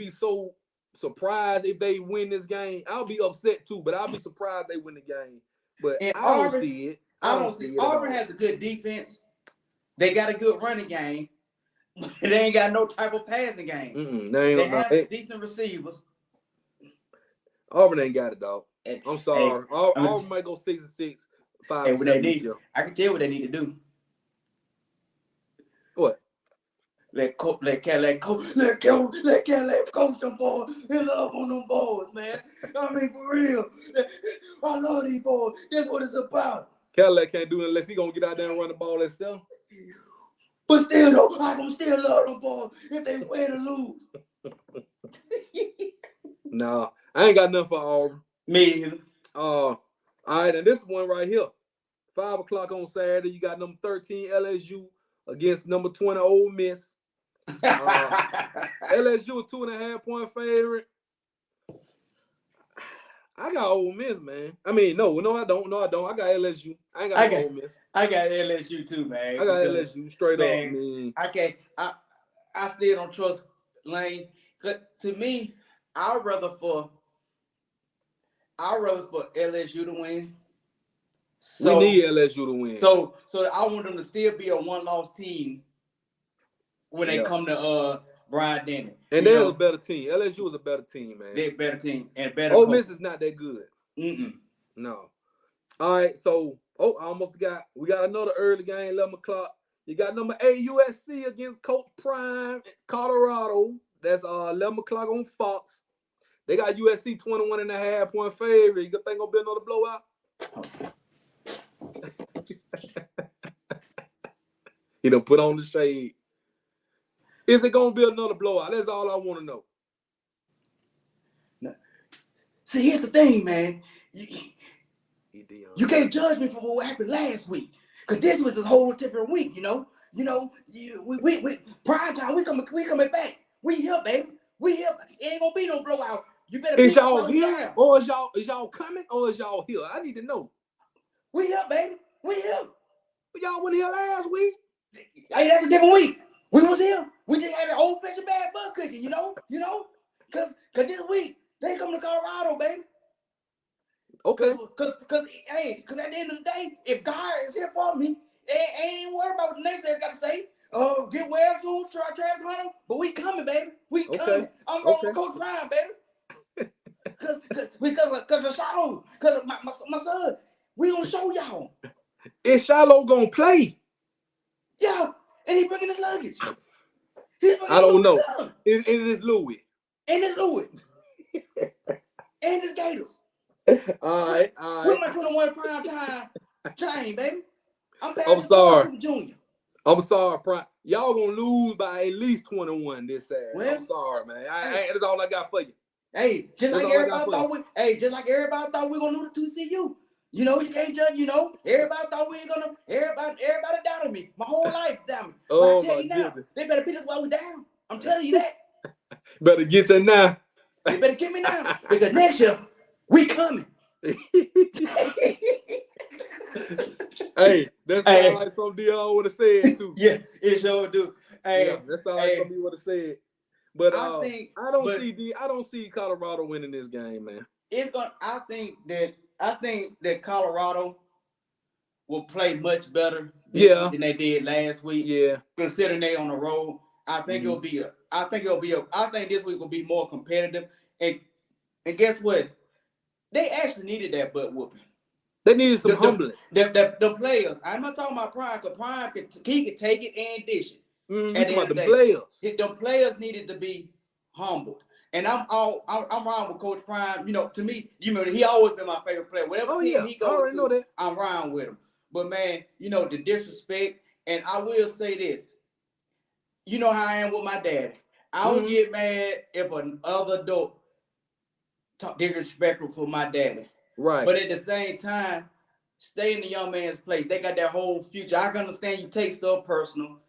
so surprised if they win this game. I'll be upset too, but I'll be surprised they win the game. But I don't see it. I don't see it. Auburn has a good defense. They got a good running game. They ain't got no type of passing game. They have decent receivers. Auburn ain't got it, dog. I'm sorry. Auburn might go 6-6, 5-7. I can tell you what they need to do. What? Let Cadillac coach them boys and love on them boys, man. I mean, for real. I love these boys. That's what it's about. Cadillac can't do it unless he gonna get out there and run the ball himself. But still, though, I gonna still love them boys if they win or lose. No, I ain't got nothing for Auburn. Me either. All right, and this one right here, 5 o'clock on Saturday. You got number 13 LSU against number 20 Ole Miss. LSU a 2.5-point favorite. I got Ole Miss, man. I mean, no, I don't. I got LSU. I ain't got Ole Miss. I got LSU too, man. I got LSU straight man, up, man. I can't. I still don't trust Lane. To me, I'd rather for LSU to win. So, we need LSU to win. So I want them to still be a one-loss team when they come to Brian Denny. And they're a better team. LSU is a better team, man. They're a better team and better. Ole Miss is not that good. Mm-mm. No. All right, so we got another early game, 11 o'clock. You got number 8 USC against Coach Prime, Colorado. That's 11 o'clock on Fox. They got USC 21.5-point favorite. You think gonna be another blowout? He done put on the shade. Is it gonna be another blowout? That's all I want to know. See, here's the thing, man. You can't judge me for what happened last week, cause this was a whole different week. We prime time. We coming back. We here, baby. We here. It ain't gonna be no blowout. You better. Is y'all here, or is y'all coming, or is y'all here? I need to know. We here, baby. We here. But y'all went here last week. Hey, that's a different week. We was here. We just had an old-fashioned bad butt cooking, you know? Cause this week they come to Colorado, baby. Okay. Cause at the end of the day, if God is here for me, they ain't worried about what the next day's got to say. Get well soon, try Travis Hunter, but we coming, baby. We coming. I'm going with Coach Prime, baby. Cause of Shiloh, cause of my son. We gonna show y'all. Is Shiloh gonna play? Yeah, and he bringing his luggage. I don't know. It is Louis. And it's Louis. And it's Gators. All right. With my 21 prime time chain, baby. I'm sorry. Junior. I'm sorry, Prime. Y'all gonna lose by at least 21 this Saturday. Well, I'm sorry, man. That's all I got for you. Hey, just like everybody thought we were gonna lose to TCU. You can't judge, everybody thought we ain't gonna, everybody doubted me. My whole life doubted me. But I tell you now, they better beat us while we're down. I'm telling you that. Better get you now. They better get me now. Because next year, we coming. Hey, that's like some Dion would have said too. Yeah, it sure do. Hey, yeah, that's all like somebody would have said. But I don't see Colorado winning this game, man. I think that Colorado will play much better than they did last week. Yeah. Considering they on the road. I think this week will be more competitive. And guess what? They actually needed that butt whooping. They needed some humbling. The players. I'm not talking about Prime, because Prime could take it and dish it. The players needed to be humbled. And I'm around with Coach Prime. To me, he always been my favorite player. Whatever team he goes to, I'm around with him. But man, the disrespect. And I will say this. You know how I am with my daddy. I would get mad if another adult talk disrespectful for my daddy. Right. But at the same time, stay in the young man's place. They got their whole future. I can understand you take stuff personal.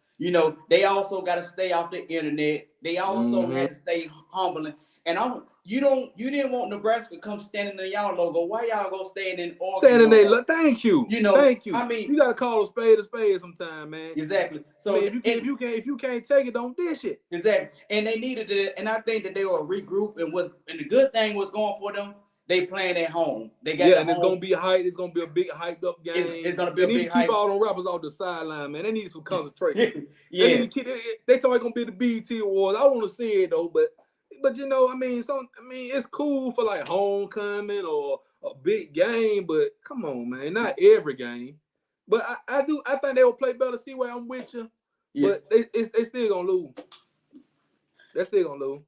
They also got to stay off the internet. They also had to stay humbling. And you didn't want Nebraska to come standing in y'all logo. Why y'all go stand in Oregon? Standing there, thank you. Thank you. I mean, you gotta call a spade sometime, man. Exactly. So if you can't take it, don't dish it. Exactly. And they needed it, and I think that they were regroup. And the good thing was going for them. They playing at home. They got and it's gonna be hype. It's gonna be a big hyped up game. It's gonna be they need to keep all them rappers off the sideline, man. They need some concentration. They talking about gonna be the BET Awards. I want to see it though, but it's cool for like homecoming or a big game, but come on, man, not every game. But I think they will play better. See where I'm with you, but they still gonna lose. They're still gonna lose.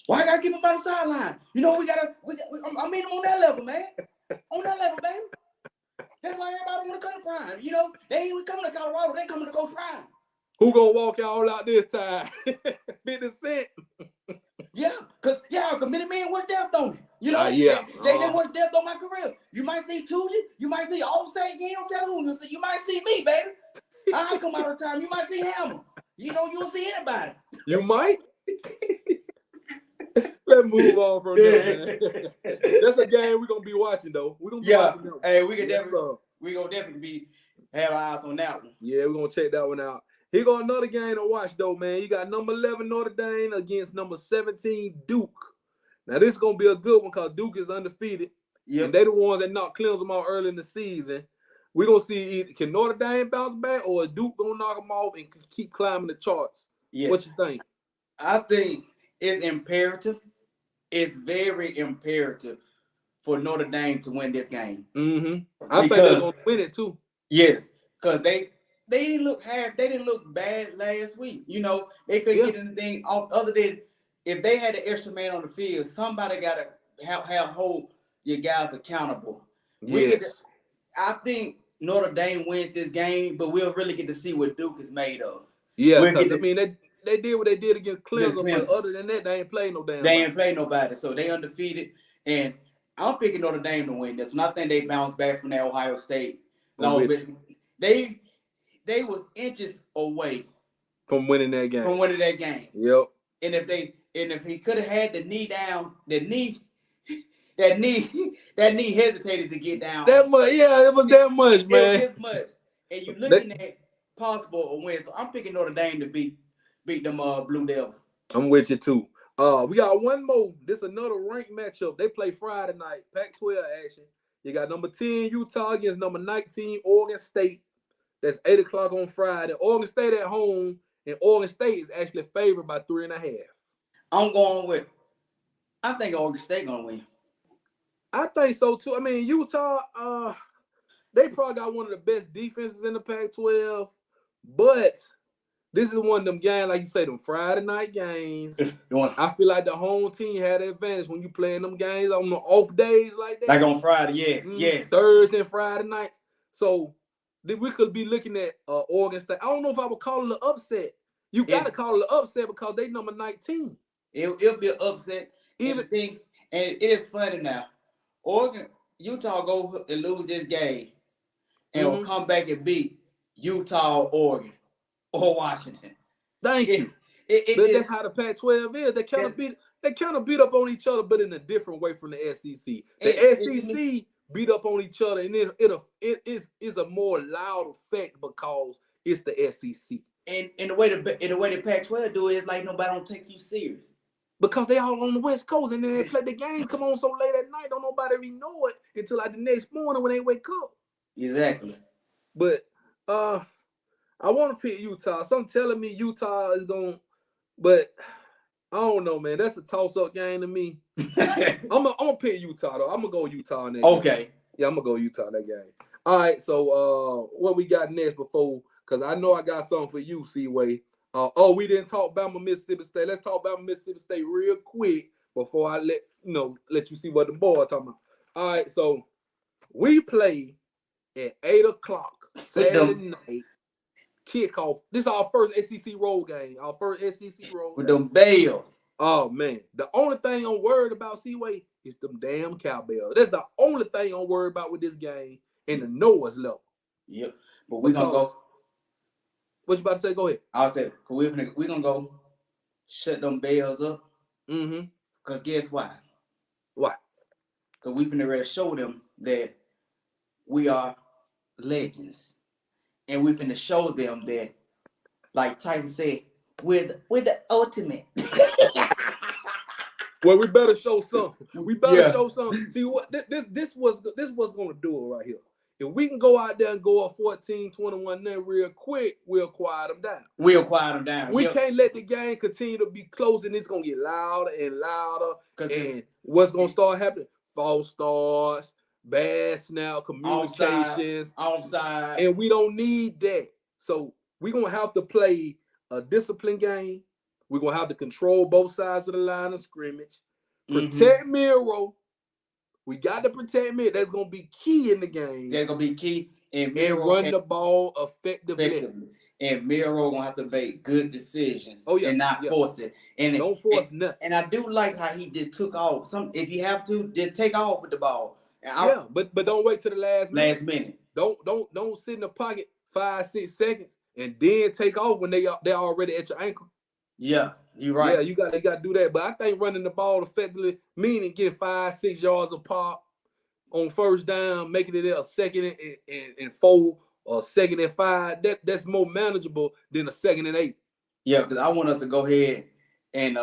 Why I gotta keep them on the sideline? I'm in them on that level, man. On that level, baby. That's why everybody want to come to Prime. They ain't even coming to Colorado. They coming to Coach Prime. Who gonna walk y'all out this time? 50 Cent. Yeah, because Minuteman was deaf on it. You know, yeah. they want depth on my career. You might see Tucci, you might see Offset, you don't tell who you see. You might see me, baby. I come out of time. You might see Hammer. You know, you don't see anybody. You might. Let's move on from there, man. That's a game we're gonna be watching though. We're gonna be watching that one. Hey, we gonna definitely be have our eyes on that one. Yeah, we're gonna check that one out. Here go another game to watch though, man. You got number 11 Notre Dame against number 17 Duke. Now this is gonna be a good one because Duke is undefeated. Yep. And they the ones that knocked Clemson out early in the season. We're gonna see can Notre Dame bounce back or is Duke gonna knock them off and keep climbing the charts. Yeah. What you think? I think it's imperative. It's very imperative for Notre Dame to win this game. I think they're gonna win it too. Yes, because they didn't look bad last week. You know, they couldn't get anything off other than if they had an extra man on the field, somebody gotta hold your guys accountable. Yes. I think Notre Dame wins this game, but we'll really get to see what Duke is made of. Yeah, because I mean they did what they did against Clemson, but other than that, they ain't played no damn. They ain't played nobody, so they undefeated. And I'm picking Notre Dame to win this. And I think they bounced back from that Ohio State. No, but they was inches away from winning that game. Yep. And if he could have had the knee down, that knee hesitated to get down. That much, it was that much, man. It was this much. And you looking at possible a win. So I'm picking Notre Dame to beat them Blue Devils. I'm with you too. We got one more. This is another ranked matchup. They play Friday night, Pac-12 action. You got number 10 Utah against number 19 Oregon State. That's 8 o'clock on Friday. Oregon State at home, and Oregon State is actually favored by 3.5. I'm going with. I think Oregon State gonna win. I think so too. I mean, Utah, they probably got one of the best defenses in the Pac-12, but this is one of them games, like you say, them Friday night games. I feel like the home team had an advantage when you playing them games on the off days like that. Like on Friday, yes. Thursday and Friday nights. So we could be looking at Oregon State. I don't know if I would call it an upset. You got to call it an upset because they number 19. It'll be an upset. And it is funny now. Utah go and lose this game and will come back and beat Utah or Oregon or Washington. Thank you. That's how the Pac-12 is. They kind of beat up on each other, but in a different way from the SEC. The SEC beat up on each other, and it is a more loud effect because it's the SEC. And the way the Pac-12 do it is like nobody don't take you serious. Because they all on the West Coast, and then they play the game come on so late at night, don't nobody even know it until like the next morning when they wake up. Exactly. But I want to pick Utah. Some telling me Utah is going, but I don't know, man. That's a toss-up game to me. I'm gonna pick Utah though. I'm gonna go Utah in that game. Okay. Yeah, I'm gonna go Utah in that game. All right. So what we got next before? Because I know I got something for you, C-Way. We didn't talk Bama, Mississippi State. Let's talk Bama, Mississippi State real quick before I let you see what the boys are talking about. All right, so we play at 8 o'clock Saturday night kickoff. This is our first SEC road game. With them Bells. Oh man, the only thing I'm worried about, C-Way, is them damn Cowbells. That's the only thing I'm worried about with this game in the Noah's level. Yep, but we're gonna go. What you about to say? Go ahead. I said we're gonna go shut them Bells up. Cause guess why? Why? Cause we've been ready to show them that we are legends, and we've been to show them that, like Tyson said, we're the ultimate. Well, we better show something. We better show something. See what this was gonna do it right here. If we can go out there and go up 14-21 then real quick, we'll quiet them down. We can't let the game continue to be close, and it's going to get louder and louder. And what's going to start happening? False starts, bad snap, communications. Offside. And we don't need that. So we're going to have to play a disciplined game. We're going to have to control both sides of the line of scrimmage. Protect Miro. We got to protect Miro. That's going to be key in the game. That's going to be key. And run the ball effectively. and Miro gonna have to make good decisions. Oh yeah, and not yeah. force it. And Don't force nothing. And I do like how he just took off. If you have to, just take off with the ball. Yeah, but don't wait till the last minute. Don't sit in the pocket 5-6 seconds and then take off when they're already at your ankle. Yeah, you're right. Yeah, you gotta do that. But I think running the ball effectively, meaning getting 5-6 yards of pop on first down, making it a second and 4 or second and 5. That's more manageable than a second and 8. Yeah, because I want us to go ahead and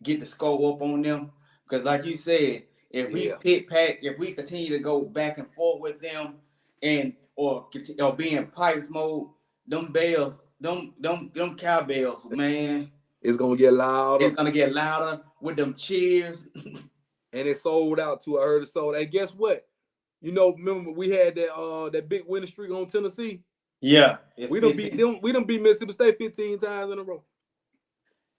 get the score up on them. Because like you said, if we if we continue to go back and forth with them or be in Pipes mode, them bells, them cowbells, man. It's gonna get louder. It's gonna get louder with them cheers. And it sold out too. I heard it sold. And guess what? You know, remember we had that big winning streak on Tennessee? Yeah. We done beat Mississippi State 15 times in a row.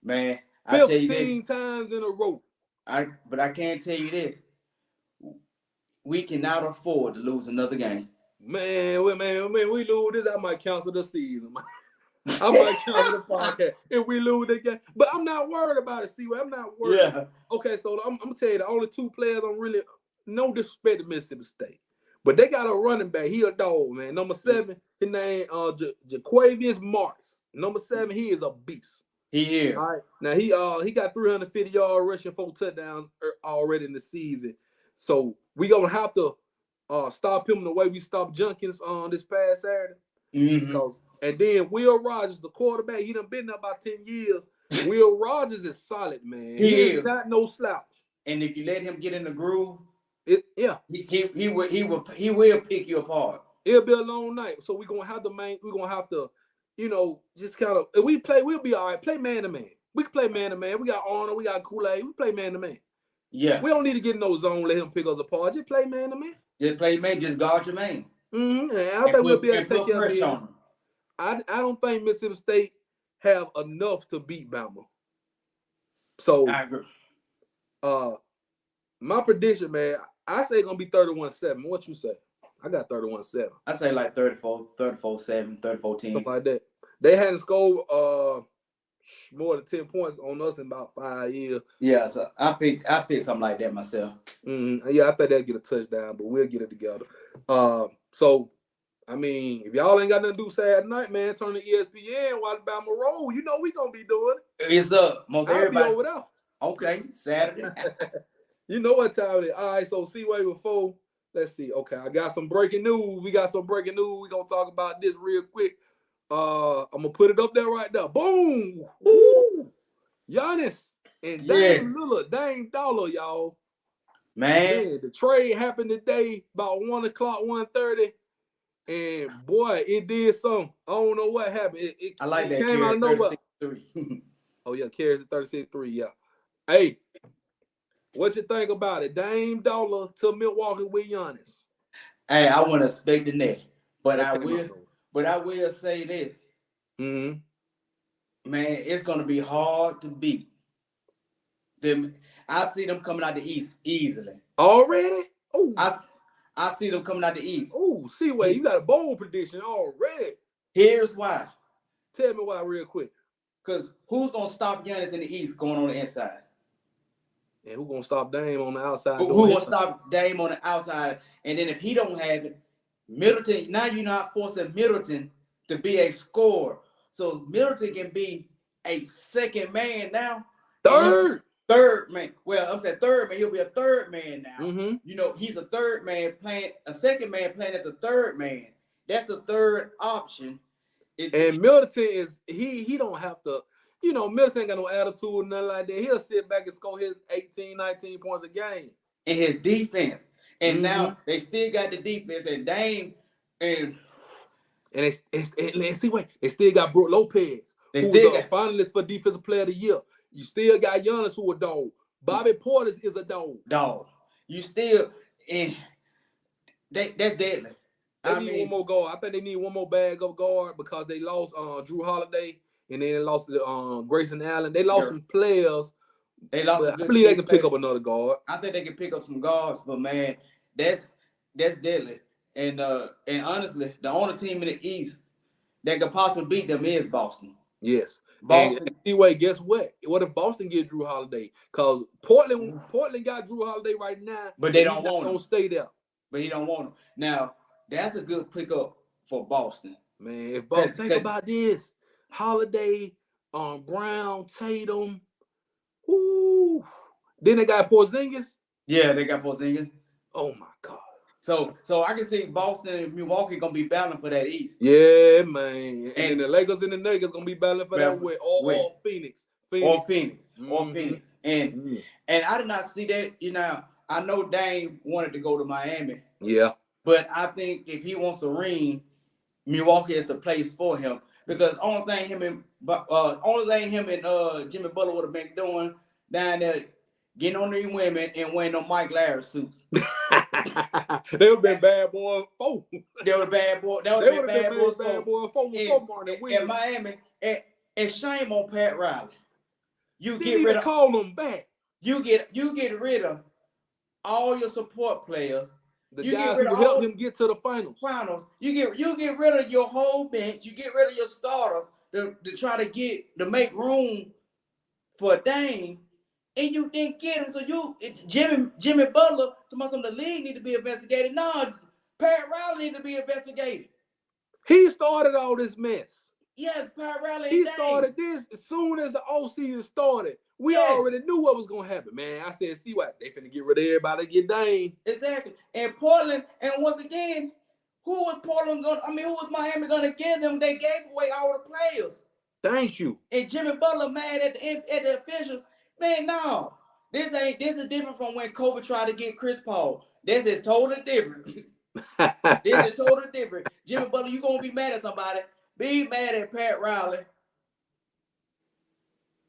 Man, I tell you 15 times in a row. But I can't tell you this. We cannot afford to lose another game. Man, we lose this, I might cancel the season. I might cancel the podcast if we lose the game. But I'm not worried about it, C-Way. I'm not worried. Yeah. Okay, so I'm going to tell you, the only 2 players I'm really, no disrespect to Mississippi State, but they got a running back. He a dog, man. Number 7, his name Jaquavius Marks. Number 7, he is a beast. He is. All right. Now, he got 350 yards rushing, 4 touchdowns already in the season. So we going to have to stop him the way we stopped Junkins this past Saturday. Mm-hmm. And then Will Rogers, the quarterback, he done been there about 10 years. Will Rogers is solid, man. He is not no slouch. And if you let him get in the groove, he will pick you apart. It'll be a long night. So we're gonna have to, just kind of we'll be all right. Play man to man. We can play man to man. We got Arnold, we got Kool-Aid, we play man to man. Yeah. We don't need to get in no zone, let him pick us apart. Just play man to man. Just play man, just guard your man. Mm-hmm. And I think we'll be able to take care of it. I don't think Mississippi State have enough to beat Bama. So I agree. My prediction, man, I say it's gonna be 31-7. What you say? I got 31-7. I say like 34-7, 34-10. Something like that. They hadn't scored more than 10 points on us in about 5 years. Yeah, so I picked something like that myself. Mm-hmm. Yeah, I think they'll get a touchdown, but we'll get it together. So I mean, if y'all ain't got nothing to do Saturday night, man, turn to ESPN, watch Bama roll. You know we gonna be doing it. It's up. Most everybody be over there. Okay, Saturday. You know what time it is. All right, so C-Way before. Let's see. Okay, I got some breaking news. We got some breaking news. We're gonna talk about this real quick. I'm gonna put it up there right there. Boom! Woo! Giannis and Dame Lillard, Dame Dollar, y'all. Man, the trade happened today about 1 o'clock, 1:30. And boy, it did something. I don't know what happened. I like that. Came out of nowhere. Oh yeah, carries at 36-3. Yeah. Hey, what you think about it? Dame Dollar to Milwaukee with Giannis. Hey, I want to expect the net, but I will say this. Mm-hmm. Man, it's gonna be hard to beat them. I see them coming out the East easily. Already? Oh, I see them coming out the East. Oh, C-Way, you got a bold prediction already. Here's why. Tell me why real quick. Because who's going to stop Giannis in the East going on the inside? And who's going to stop Dame on the outside? Who's going to stop Dame on the outside? And then if he don't have it, Middleton, now you're not forcing Middleton to be a scorer. So Middleton can be a second man now. Third man. Well, I'm saying third man. He'll be a third man now. Mm-hmm. You know, he's a third man playing, a second man playing as a third man. That's a third option. And Middleton he don't have to, Middleton ain't got no attitude or nothing like that. He'll sit back and score his 18, 19 points a game. And his defense. And now they still got the defense and Dame and let's see what they still got Brook Lopez. They still got finalist for Defensive Player of the Year. You still got Giannis who a dog. Bobby Portis is a dog. You still and that's deadly. They need one more guard. I think they need one more bag of guard because they lost Drew Holiday and then they lost Grayson Allen. They lost some players. They lost. I believe they can pick up another guard. I think they can pick up some guards, but man, that's deadly. And honestly, the only team in the East that could possibly beat them is Boston. Yes. Boston. And anyway, guess what? What if Boston get Drew Holiday? Because Portland got Drew Holiday right now, but they don't want him. Don't stay there. But he don't want him. Now, that's a good pickup for Boston. Man, if Boston think about this. Holiday, Brown, Tatum. Whoo. Then they got Porzingis. Yeah, they got Porzingis. Oh my God. So I can see Boston and Milwaukee gonna be battling for that East. Yeah, man. And then the Lakers and the Nuggets gonna be battling for that West. Or Phoenix. Or Phoenix. And I did not see that. You know, I know Dame wanted to go to Miami. Yeah. But I think if he wants a ring, Milwaukee is the place for him. Because only thing him and Jimmy Butler would have been doing down there, getting on these women and wearing them Mike Larry suits. They would have been bad boy 4. They would have bad boy. That would have been bad boy 4 in Miami. And shame on Pat Riley. You Didn't get rid even of call them back. You get rid of all your support players. The guys who helped him get to the finals. You get rid of your whole bench. You get rid of your starters to try to make room for Dame, and you didn't get him. So Jimmy Butler, the league need to be investigated. No, Pat Riley need to be investigated. He started all this mess. Yes, Pat Riley. He started this as soon as the off season started. We already knew what was gonna happen, man. I said, see what? They finna get rid of everybody, get Dame. Exactly. And Portland, and once again, who was Miami gonna give them? They gave away all the players. Thank you. And Jimmy Butler mad at the officials. Man, no. This is different from when Kobe tried to get Chris Paul. This is totally different. This is totally different. Jimmy Butler, you gonna be mad at somebody. Be mad at Pat Riley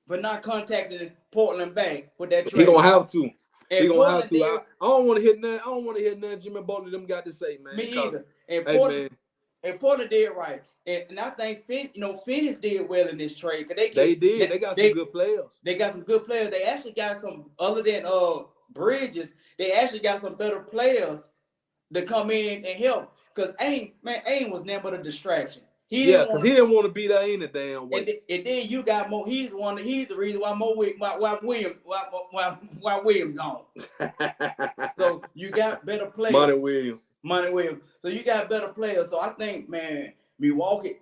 for not contacting Portland Bank for that trade. He gonna have to. And he gonna have to. I don't want to hear nothing. I don't want to hear nothing Jimmy Butler them got to say, man. Me either. And Portland did right. And I think Phoenix did well in this trade because they did. They got some good players. They got some good players. They actually got some other than Bridges. They actually got some better players to come in and help. Because Aim was never but a distraction. Because he didn't want to be there any damn way. And then you got Mo. He's the reason why Williams gone. So you got better players. Money Williams. So you got better players. So I think, man, Milwaukee.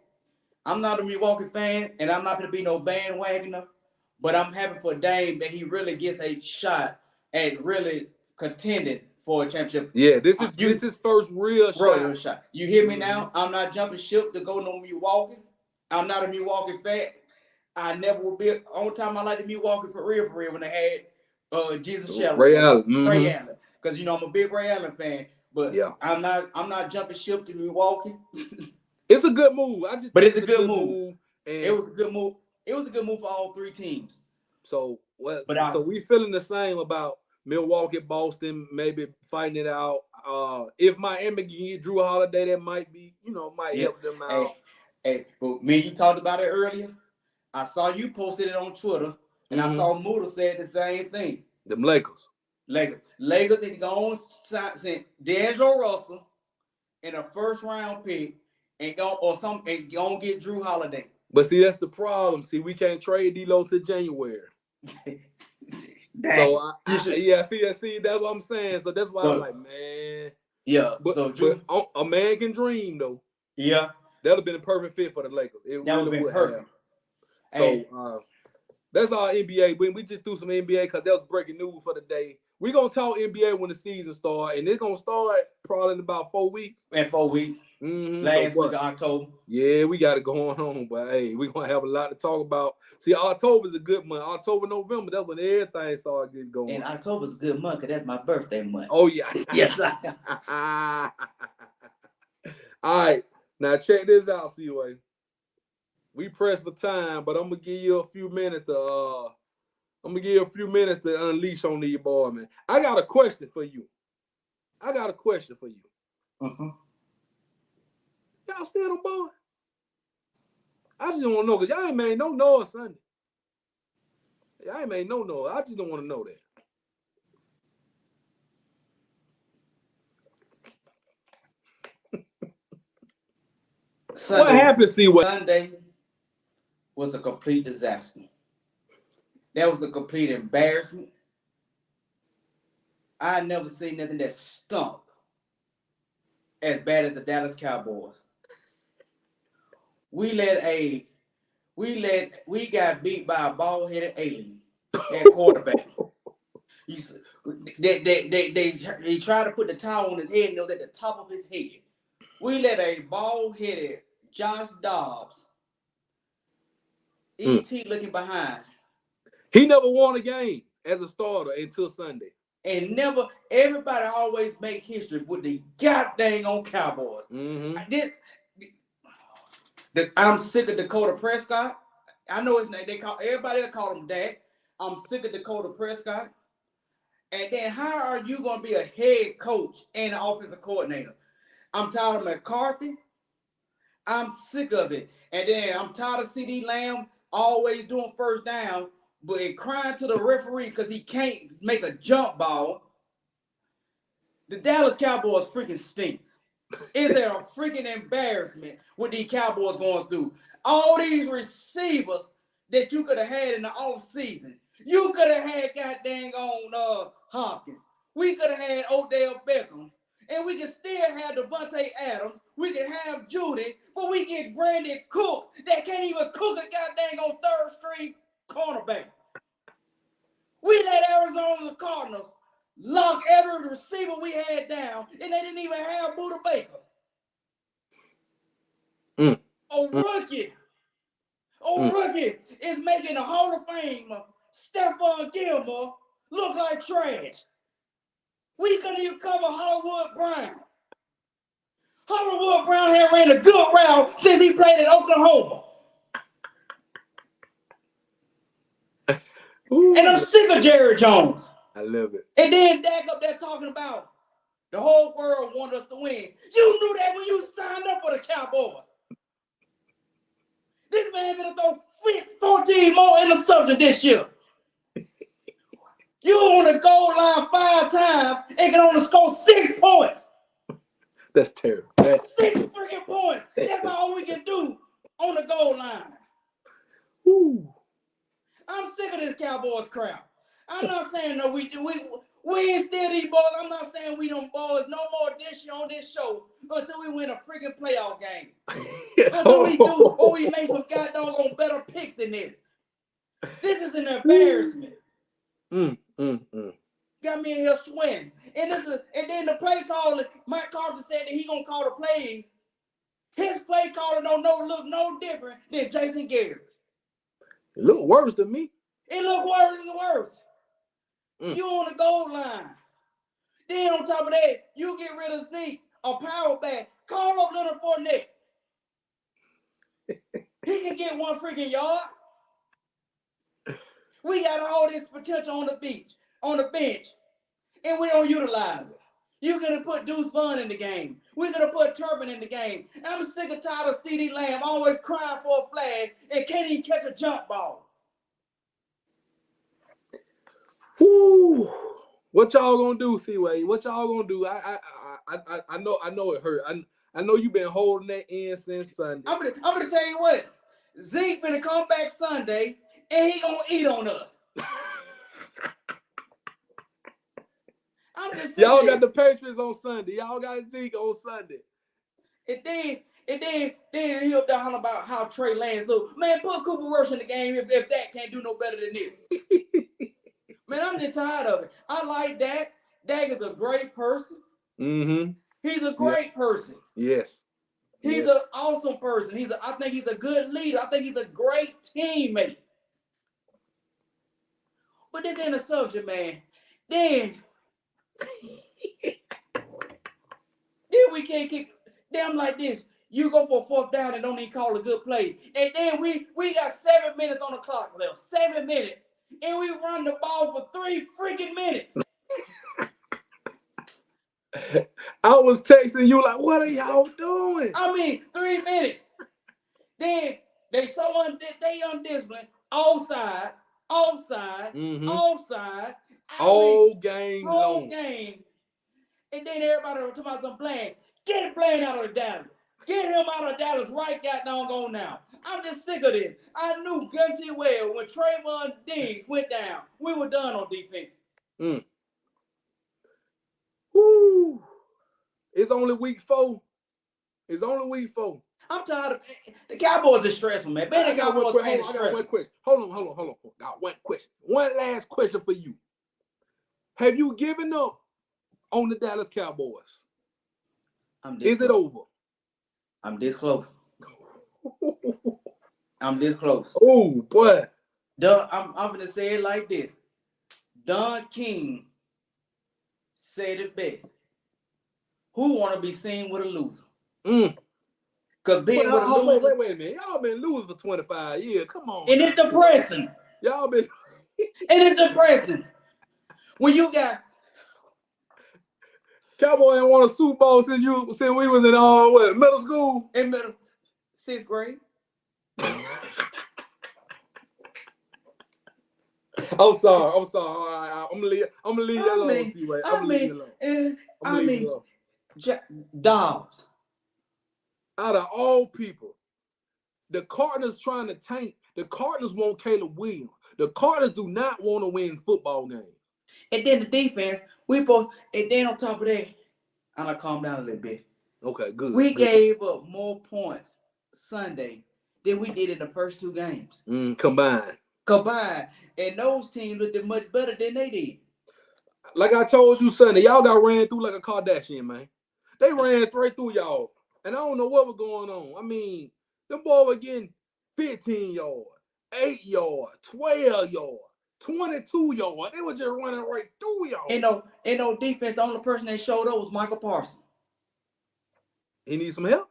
I'm not a Milwaukee fan, and I'm not gonna be no bandwagoner. But I'm happy for Dame that he really gets a shot at really contending for a championship. Yeah, this is his first real shot. You hear me now? I'm not jumping ship to go to Milwaukee. I'm not a Milwaukee fan. I never will be. Only time I like the Milwaukee for real when they had Jesus Shelley, Ray Allen, because I'm a big Ray Allen fan. But I'm not jumping ship to Milwaukee. It's a good move. But it's a good move. And it was a good move. It was a good move for all three teams. So so we feeling the same about Milwaukee, Boston, maybe fighting it out. If Miami can get Drew Holiday, that might help them out. Hey, but me and you talked about it earlier. I saw you posted it on Twitter, and I saw Muda said the same thing. Them Lakers need to go on send D'Angelo Russell in a first round pick and go get Drew Holiday. But see, that's the problem. See, we can't trade D-Lo to January. So see, that's what I'm saying. So that's why I'm like, man. Yeah. But a man can dream though. Yeah. That'd have been a perfect fit for the Lakers. It that really would perfect. Have. So that's our NBA. We just threw some NBA because that was breaking news for the day. We're gonna talk NBA when the season starts, and it's gonna start probably in about 4 weeks. In 4 weeks. Last week of October. Yeah, we got it going on, but hey, we're gonna have a lot to talk about. See, October's a good month. October, November, that's when everything starts getting going. And October's a good month because that's my birthday month. Oh yeah. Yes, sir. All right. Now check this out, C-Way. We pressed for time, but I'm gonna give you a few minutes to unleash on these boys, man. I got a question for you. Uh-huh. Y'all still them boys? I just don't want to know because y'all ain't made no noise Sunday. Y'all ain't made no noise. I just don't want to know that. Sunday, What happened, C-Way? Sunday was a complete disaster. That was a complete embarrassment. I never seen nothing that stunk as bad as the Dallas Cowboys. We got beat by a bald-headed alien at quarterback. They tried to put the towel on his head and it was at the top of his head. We let a bald-headed Josh Dobbs, E.T. looking behind. He never won a game as a starter until Sunday. And everybody always make history with the goddamn on Cowboys. Mm-hmm. I'm sick of Dakota Prescott. I know his name. Everybody call him Dak. I'm sick of Dakota Prescott. And then how are you going to be a head coach and an offensive coordinator? I'm tired of McCarthy. I'm sick of it. And then I'm tired of C.D. Lamb always doing first down, but crying to the referee because he can't make a jump ball. The Dallas Cowboys freaking stinks. Is there a freaking embarrassment what these Cowboys going through? All these receivers that you could have had in the offseason. You could have had goddamn on Hopkins. We could have had Odell Beckham. And we could still have Devontae Adams. We could have Judy. But we get Brandon Cook that can't even cook a goddamn on third string cornerback. We let Arizona Cardinals lock every receiver we had down, and they didn't even have Buda Baker. Rookie is making the Hall of Fame Stephon Gilmore look like trash. We couldn't even cover Hollywood Brown. Hollywood Brown had ran a good route since he played at Oklahoma. Ooh. And I'm sick of Jerry Jones. I love it. And then Dak up there talking about the whole world wanted us to win. You knew that when you signed up for the Cowboys. This man gonna throw 14 more interceptions this year. You on the goal line 5 times and can only score 6 points. That's terrible. 6 freaking points. That's all we can do on the goal line. Ooh. I'm sick of this Cowboys crap. I'm not saying no, we ain't still these boys. I'm not saying we them boys no more this year on this show until we win a freaking playoff game. Until we do, or we make some goddamn better picks than this. This is an embarrassment. Got me in here sweating. And then the play caller, Mike Carter said that he gonna call the plays. His play caller look no different than Jason Garrett's. It look worse than me. It look worse. You on the goal line. Then on top of that, you get rid of Zeke, a power back. Call up Leonard Fournette. He can get 1 freaking yard. We got all this potential on the bench, and we don't utilize it. You could have put Deuce Vaughn in the game. We could have put Turbin in the game. I'm sick and tired of C.D. Lamb always crying for a flag and can't even catch a jump ball. Woo. What y'all gonna do, C-Way? What y'all gonna do? I know it hurt. I know you've been holding that in since Sunday. I'm gonna tell you what. Zeke gonna come back Sunday and he gonna eat on us. I'm just saying. Y'all got the Patriots on Sunday. Y'all got Zeke on Sunday. And then he'll down about how Trey Lance looks. Man, put Cooper Rush in the game if Dak can't do no better than this. Man, I'm just tired of it. I like Dak. Dak is a great person. Mm-hmm. He's a great person. Yes. He's an awesome person. I think he's a good leader. I think he's a great teammate. But this ain't a subject, man. Then we can't kick them like this. You go for a 4th down and don't even call a good play. And then we got 7 minutes on the clock left. 7 minutes. And we run the ball for 3 freaking minutes. I was texting you like, what are y'all doing? I mean, 3 minutes. Then they undisciplined. Offside. Offside. All game long. Game. And then everybody was talking about some Bland. Get Bland out of the Dallas. Get him out of Dallas right goddamn now. I'm just sick of this. I knew guarantee well when Trayvon Diggs went down, we were done on defense. Woo. It's only week 4. It's only week 4. I'm tired of the Cowboys are stressful, man. Being a Cowboys fan is stressful. I got one question. Hold on. Got one question. One last question for you. Have you given up on the Dallas Cowboys? Is it over? I'm this close. I'm this close. Oh, boy. I'm going to say it like this. Don King said it best. Who want to be seen with a loser? Because being with a loser... Wait a minute. Y'all been losing for 25 years. Come on. And it's depressing. Y'all been... And it's depressing. When you got... Cowboy ain't won a Super Bowl since we was in middle school? In 6th grade. I'm sorry. All right, I'm gonna leave that alone. C-Way. Dobbs. Out of all people, the Cardinals trying to tank. The Cardinals want Caleb Williams. The Cardinals do not want to win football games. And then the defense, and then on top of that, I'm gonna calm down a little bit. Okay, good. We gave up more points Sunday than we did in the first 2 games. Combined. And those teams looked much better than they did. Like I told you Sunday, y'all got ran through like a Kardashian, man. They ran straight through y'all. And I don't know what was going on. I mean, them boys were getting 15 yards, 8 yards, 12 yards, 22 yards. They were just running right through y'all. And no defense, the only person that showed up was Michael Parsons. He needs some help?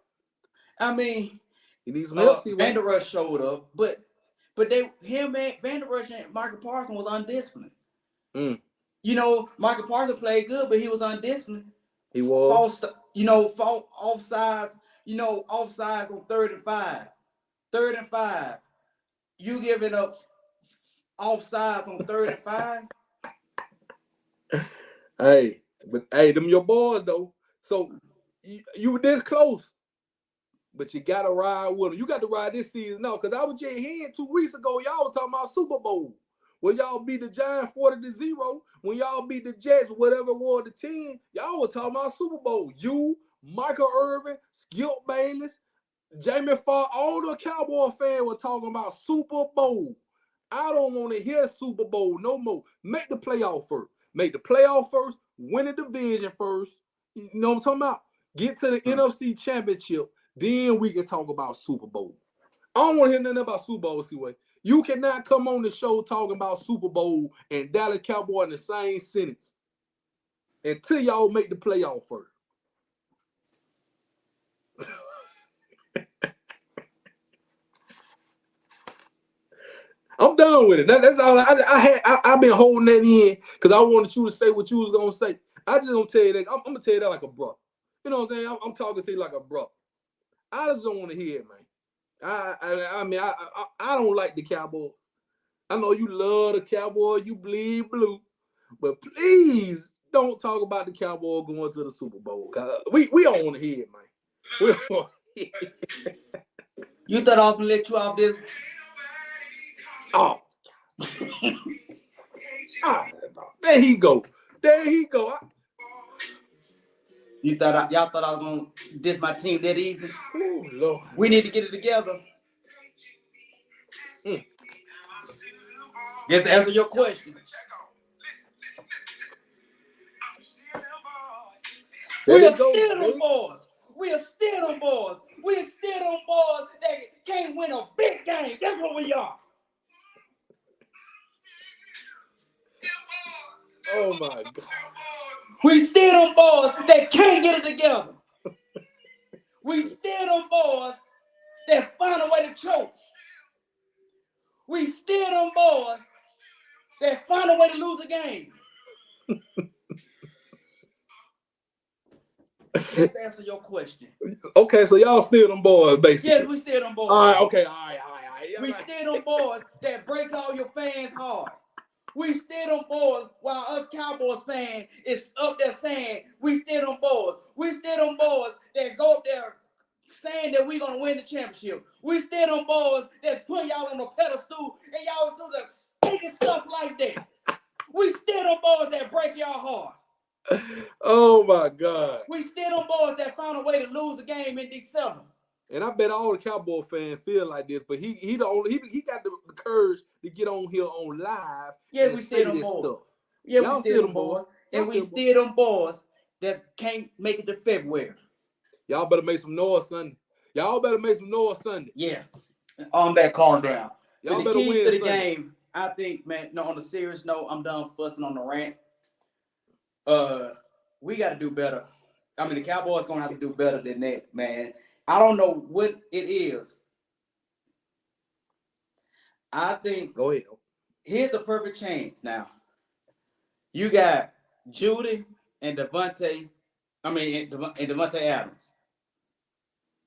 I mean, he needs some help. Van Der Esch showed up, but him and Van Der Esch and Michael Parsons was undisciplined. You know, Michael Parsons played good, but he was undisciplined. He was. Offsides on 3rd and 5. 3rd and 5. You giving up offsides on 3rd and 5? Hey, them your boys though. So you were this close, but you gotta ride with them. You got to ride this season now, because I was just hearing 2 weeks ago, y'all were talking about Super Bowl. When y'all beat the Giants 40-0, when y'all beat the Jets, whatever was the team, y'all were talking about Super Bowl. You, Michael Irvin, Skip Bayless, Jamie Foxx, all the Cowboy fans were talking about Super Bowl. I don't want to hear Super Bowl no more. Make the playoff first. Make the playoff first. Win the division first. You know what I'm talking about? Get to the NFC Championship. Then we can talk about Super Bowl. I don't want to hear nothing about Super Bowl, C-Way. You cannot come on the show talking about Super Bowl and Dallas Cowboy in the same sentence until y'all make the playoff first. I'm done with it. That's all I've been holding that in because I wanted you to say what you was gonna say. I just gonna tell you that I'm gonna tell you that like a bro. You know what I'm saying? I'm talking to you like a bro. I just don't want to hear it, man. I mean, I don't like the Cowboys. I know you love the Cowboys, you bleed blue, but please don't talk about the Cowboys going to the Super Bowl. We don't want to hear it, man. We don't want to hear it. You thought I was gonna let you off this? Oh. There he go. Y'all thought I was gonna diss my team that easy? Oh, Lord. We need to get it together. Just to answer your question. We are still them boys. We are still them boys. We are still them boys that can't win a big game. That's what we are. Oh my God. We still them boys that can't get it together. We still them boys that find a way to choke. We still them boys that find a way to lose a game. Just to answer your question. Okay, so y'all still them boys, basically. Yes, we still them boys. All right, okay, all right. We still them boys that break all your fans' heart. We still them boys while us Cowboys fans is up there saying we still them boys. We still them boys that go up there saying that we're gonna win the championship. We still them boys that's putting y'all on a pedestal and y'all do the stinking stuff like that. We still them boys that break y'all heart. Oh my God. We still them boys that found a way to lose the game in December. And I bet all the Cowboy fans feel like this, but he got the courage to get on here on live. Yeah, and we say still them this boys. stuff. Yeah, Y'all we still them boys. And we still them boys that can't make it to February. Y'all better make some noise Sunday. Yeah. On that, calm down. Y'all But the better keys win to the Sunday. game, I think, man, no, on a serious note, I'm done fussing on the rant. We got to do better. I mean, the Cowboys going to have to do better than that, man. I don't know what it is. I think. Go ahead. Here's a perfect chance now. You got Judy and Devontae Adams.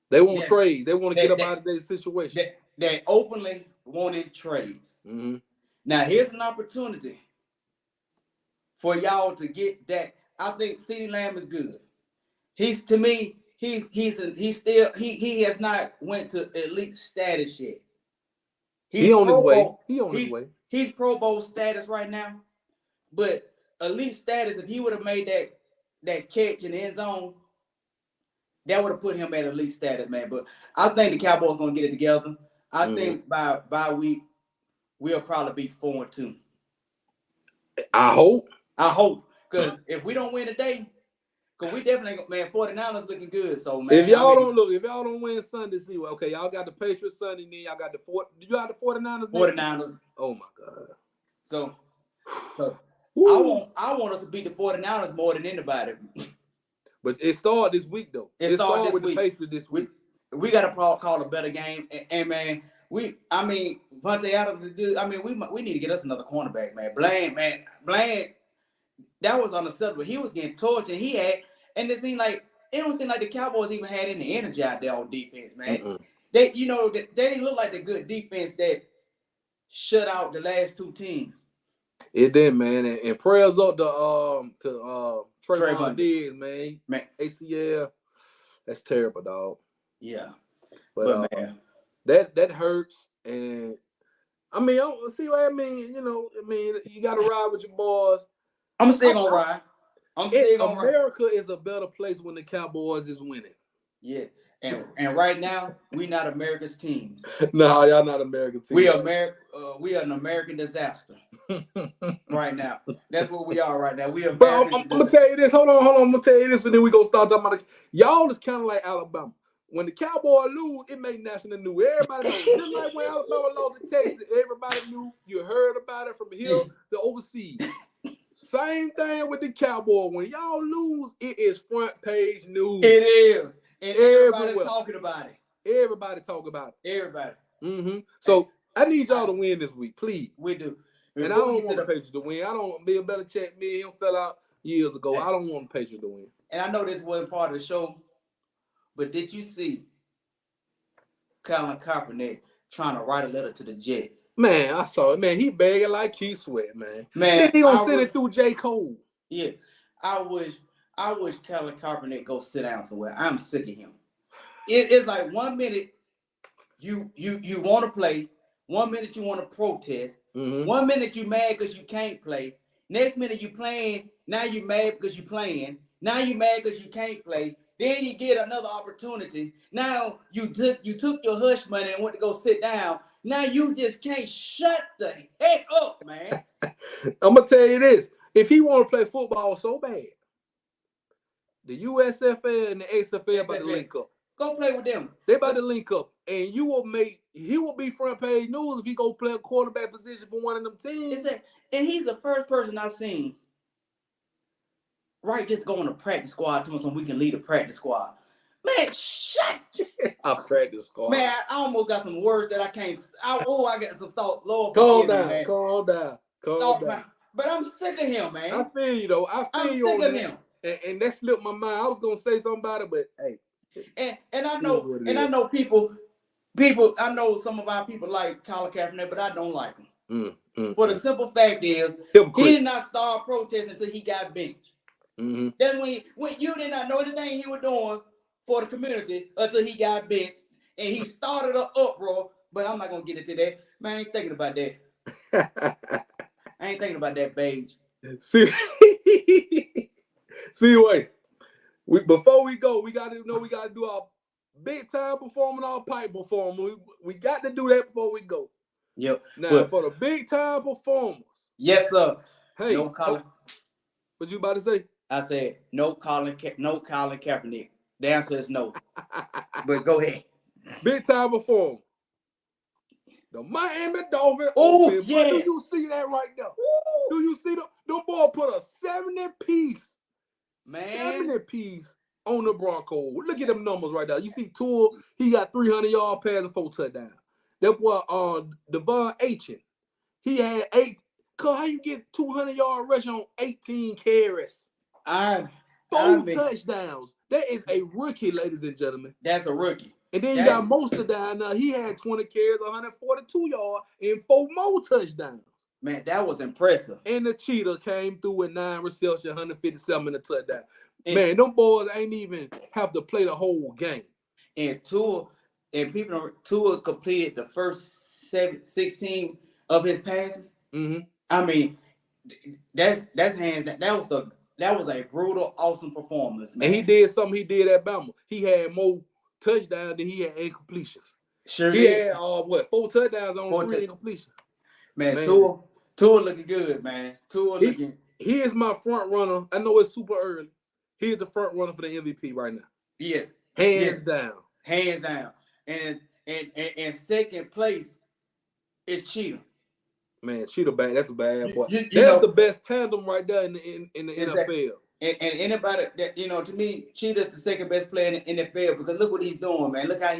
They want trades. They want to get up out of their situation. They openly wanted trades. Mm-hmm. Now, here's an opportunity for y'all to get that. I think CeeDee Lamb is good. He has not went to elite status yet. He's on his way. He's Pro Bowl status right now. But elite status, if he would have made that catch in the end zone, that would have put him at elite status, man. But I think the Cowboys gonna get it together. I think by week we'll probably be 4-2. I hope. Because if we don't win today, because we definitely, man, 49ers looking good. So, man. If y'all don't win Sunday, see, okay, y'all got the Patriots Sunday, then y'all got the 49ers? 49ers. Oh, my God. So I want us to beat the 49ers more than anybody. But it started this week, though. It started with the Patriots this week. We got to call a better game. And man, Vontae Adams is good. I mean, we need to get us another cornerback, man. Bland, that was unacceptable. He was getting tortured. And it don't seem like the Cowboys even had any energy out there on defense, man. Mm-mm. They didn't look like the good defense that shut out the last two teams. It did, man. And prayers up to Trayvon Diggs, man. ACL. That's terrible, dog. Yeah. But man, that hurts. And I mean, see what I mean? You gotta ride with your boys. I'm still gonna ride. America is a better place when the Cowboys is winning. Yeah. And right now, we not America's teams. No, y'all not American teams. We are an American disaster right now. That's what we are right now. We are. But I'm gonna tell you this. Hold on. I'm gonna tell you this, and then we gonna start talking about it. Y'all is kind of like Alabama. When the Cowboys lose, it make national news. Everybody knows. Just like when Alabama lost to Texas, everybody knew. You heard about it from here to overseas. Same thing with the Cowboys. When y'all lose, it is front page news. It is. And everybody's talking about it. Everybody talk about it. Everybody. Mm-hmm. So I need y'all to win this week, please. We do. And I don't want the Patriots to win. Bill Belichick, me and him fell out years ago. I don't want the Patriots to win. And I know this wasn't part of the show, but did you see Colin Kaepernick trying to write a letter to the Jets? Man, I saw it. Man, he begging like Keith Sweat, man. Man, he gonna send it through J. Cole. Yeah, I wish Colin Kaepernick go sit down somewhere. I'm sick of him. It's like 1 minute you want to play, 1 minute you want to protest, 1 minute you mad because you can't play. Next minute you playing. Now you mad because you playing. Now you mad because you can't play. Then you get another opportunity. Now you took your hush money and went to go sit down. Now you just can't shut the heck up, man. I'm gonna tell you this: if he want to play football so bad, the USFL and the XFL about to link up. Go play with them. They about to link up, and he will be front page news if he go play a quarterback position for one of them teams. And he's the first person I've seen. Right, just going to practice squad, telling him we can lead a practice squad. Man, shut. I practice squad. Man, I almost got some words that I can't. I got some thought. Lord, calm down. But I'm sick of him, man. I feel you though. I'm sick of him. And that slipped my mind. I was gonna say something about it, but hey. And I know people. I know some of our people like Colin Kaepernick, but I don't like him. For the simple fact is, he did not start protesting until he got benched. That's when you did not know anything he was doing for the community until he got benched, and he started an uproar. But I'm not gonna get into that. Man, I ain't thinking about that. I ain't thinking about that, Beige. See, wait. Before we go, we gotta do our big time performing, our pipe performance. We got to do that before we go. Yep. Now for the big time performers. Yes, sir. Hey, no Colin. What you about to say? I said no Colin Kaepernick. The answer is no. But go ahead. Big time performer. The Miami Dolphins. Oh, yes. Do you see that right there? Ooh. Do you see them? Them boys put a 70-piece, man, 70-piece on the Broncos. Look at them numbers right there. You see Tua, he got 300-yard pass and 4 touchdowns. That boy, Devon Achin, he had 8. Cause how you get 200-yard rush on 18 carries? 4 touchdowns. That is a rookie, ladies and gentlemen. That's a rookie. And then you got Mostert down there. He had 20 carries, 142 yards, and 4 more touchdowns. Man, that was impressive. And the Cheetah came through with 9 receptions, 157 in a touchdown. Man, them boys ain't even have to play the whole game. And Tua completed the first 16 of his passes. Mm-hmm. I mean, that's hands down. That was a brutal, awesome performance, man. And he did something he did at Bama. He had more touchdowns than he had incompletions. Sure, he had 4 touchdowns on 3 incompletions. Man, Tua looking good, man. He is my front runner. I know it's super early. He is the front runner for the MVP right now. Yes, hands down. And second place is Cheetah. Man, Cheetah bad. That's a bad boy. That's the best tandem right there in the NFL. And anybody that, to me, Cheetah's the second best player in the NFL because look what he's doing, man. Look how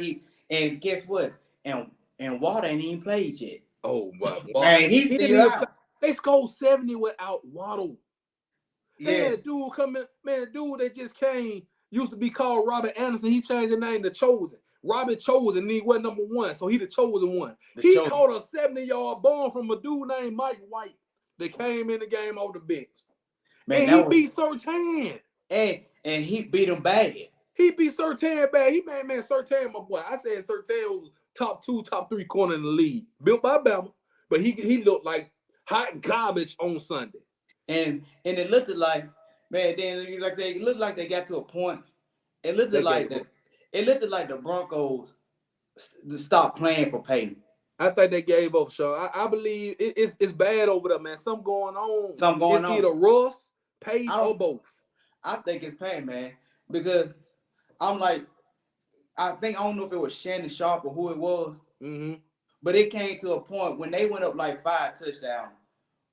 and guess what? And Water ain't even played yet. Oh, wow. Man, he's still out. They scored 70 without Waddle. Yeah, dude coming, man, dude that just came used to be called Robert Anderson. He changed the name to Chosen. Robert Chosen, and he was number 1, so he the chosen one. He caught a 70-yard bomb from a dude named Mike White that came in the game off the bench. Man, and he beat Surtain. And he beat him bad. He beat Surtain bad. Man, Surtain, my boy. I said Surtain was top 2, top 3 corner in the league. Built by Bama, but he looked like hot garbage on Sunday. And it looked like, man, then like they looked like they got to a point. It looked like the Broncos stopped playing for Peyton. I think they gave up, Sean. I believe it's bad over there, man. Something going on. It's either Russ, Peyton, or both. I think it's Peyton, man, because I'm like, I don't know if it was Shannon Sharp or who it was, but it came to a point when they went up like 5 touchdowns.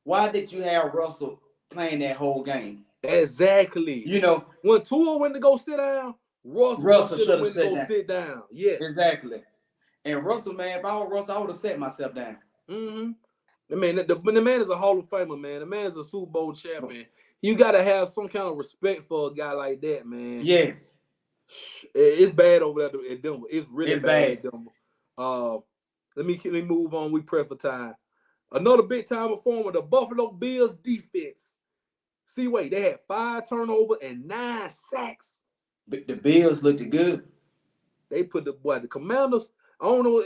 Why did you have Russell playing that whole game? Exactly. When Tua went to go sit down, Russell should have sit down. Yes. Exactly. And Russell, man, if I were Russell, I would have set myself down. The man is a Hall of Famer, man. The man is a Super Bowl champion. You got to have some kind of respect for a guy like that, man. Yes. It's bad over there at Denver. It's really bad at Denver. Let me move on. We pray for time. Another big time performer, the Buffalo Bills defense. See, wait, they had 5 turnovers and 9 sacks. But the Bills looked good. They put the Commanders. I don't know.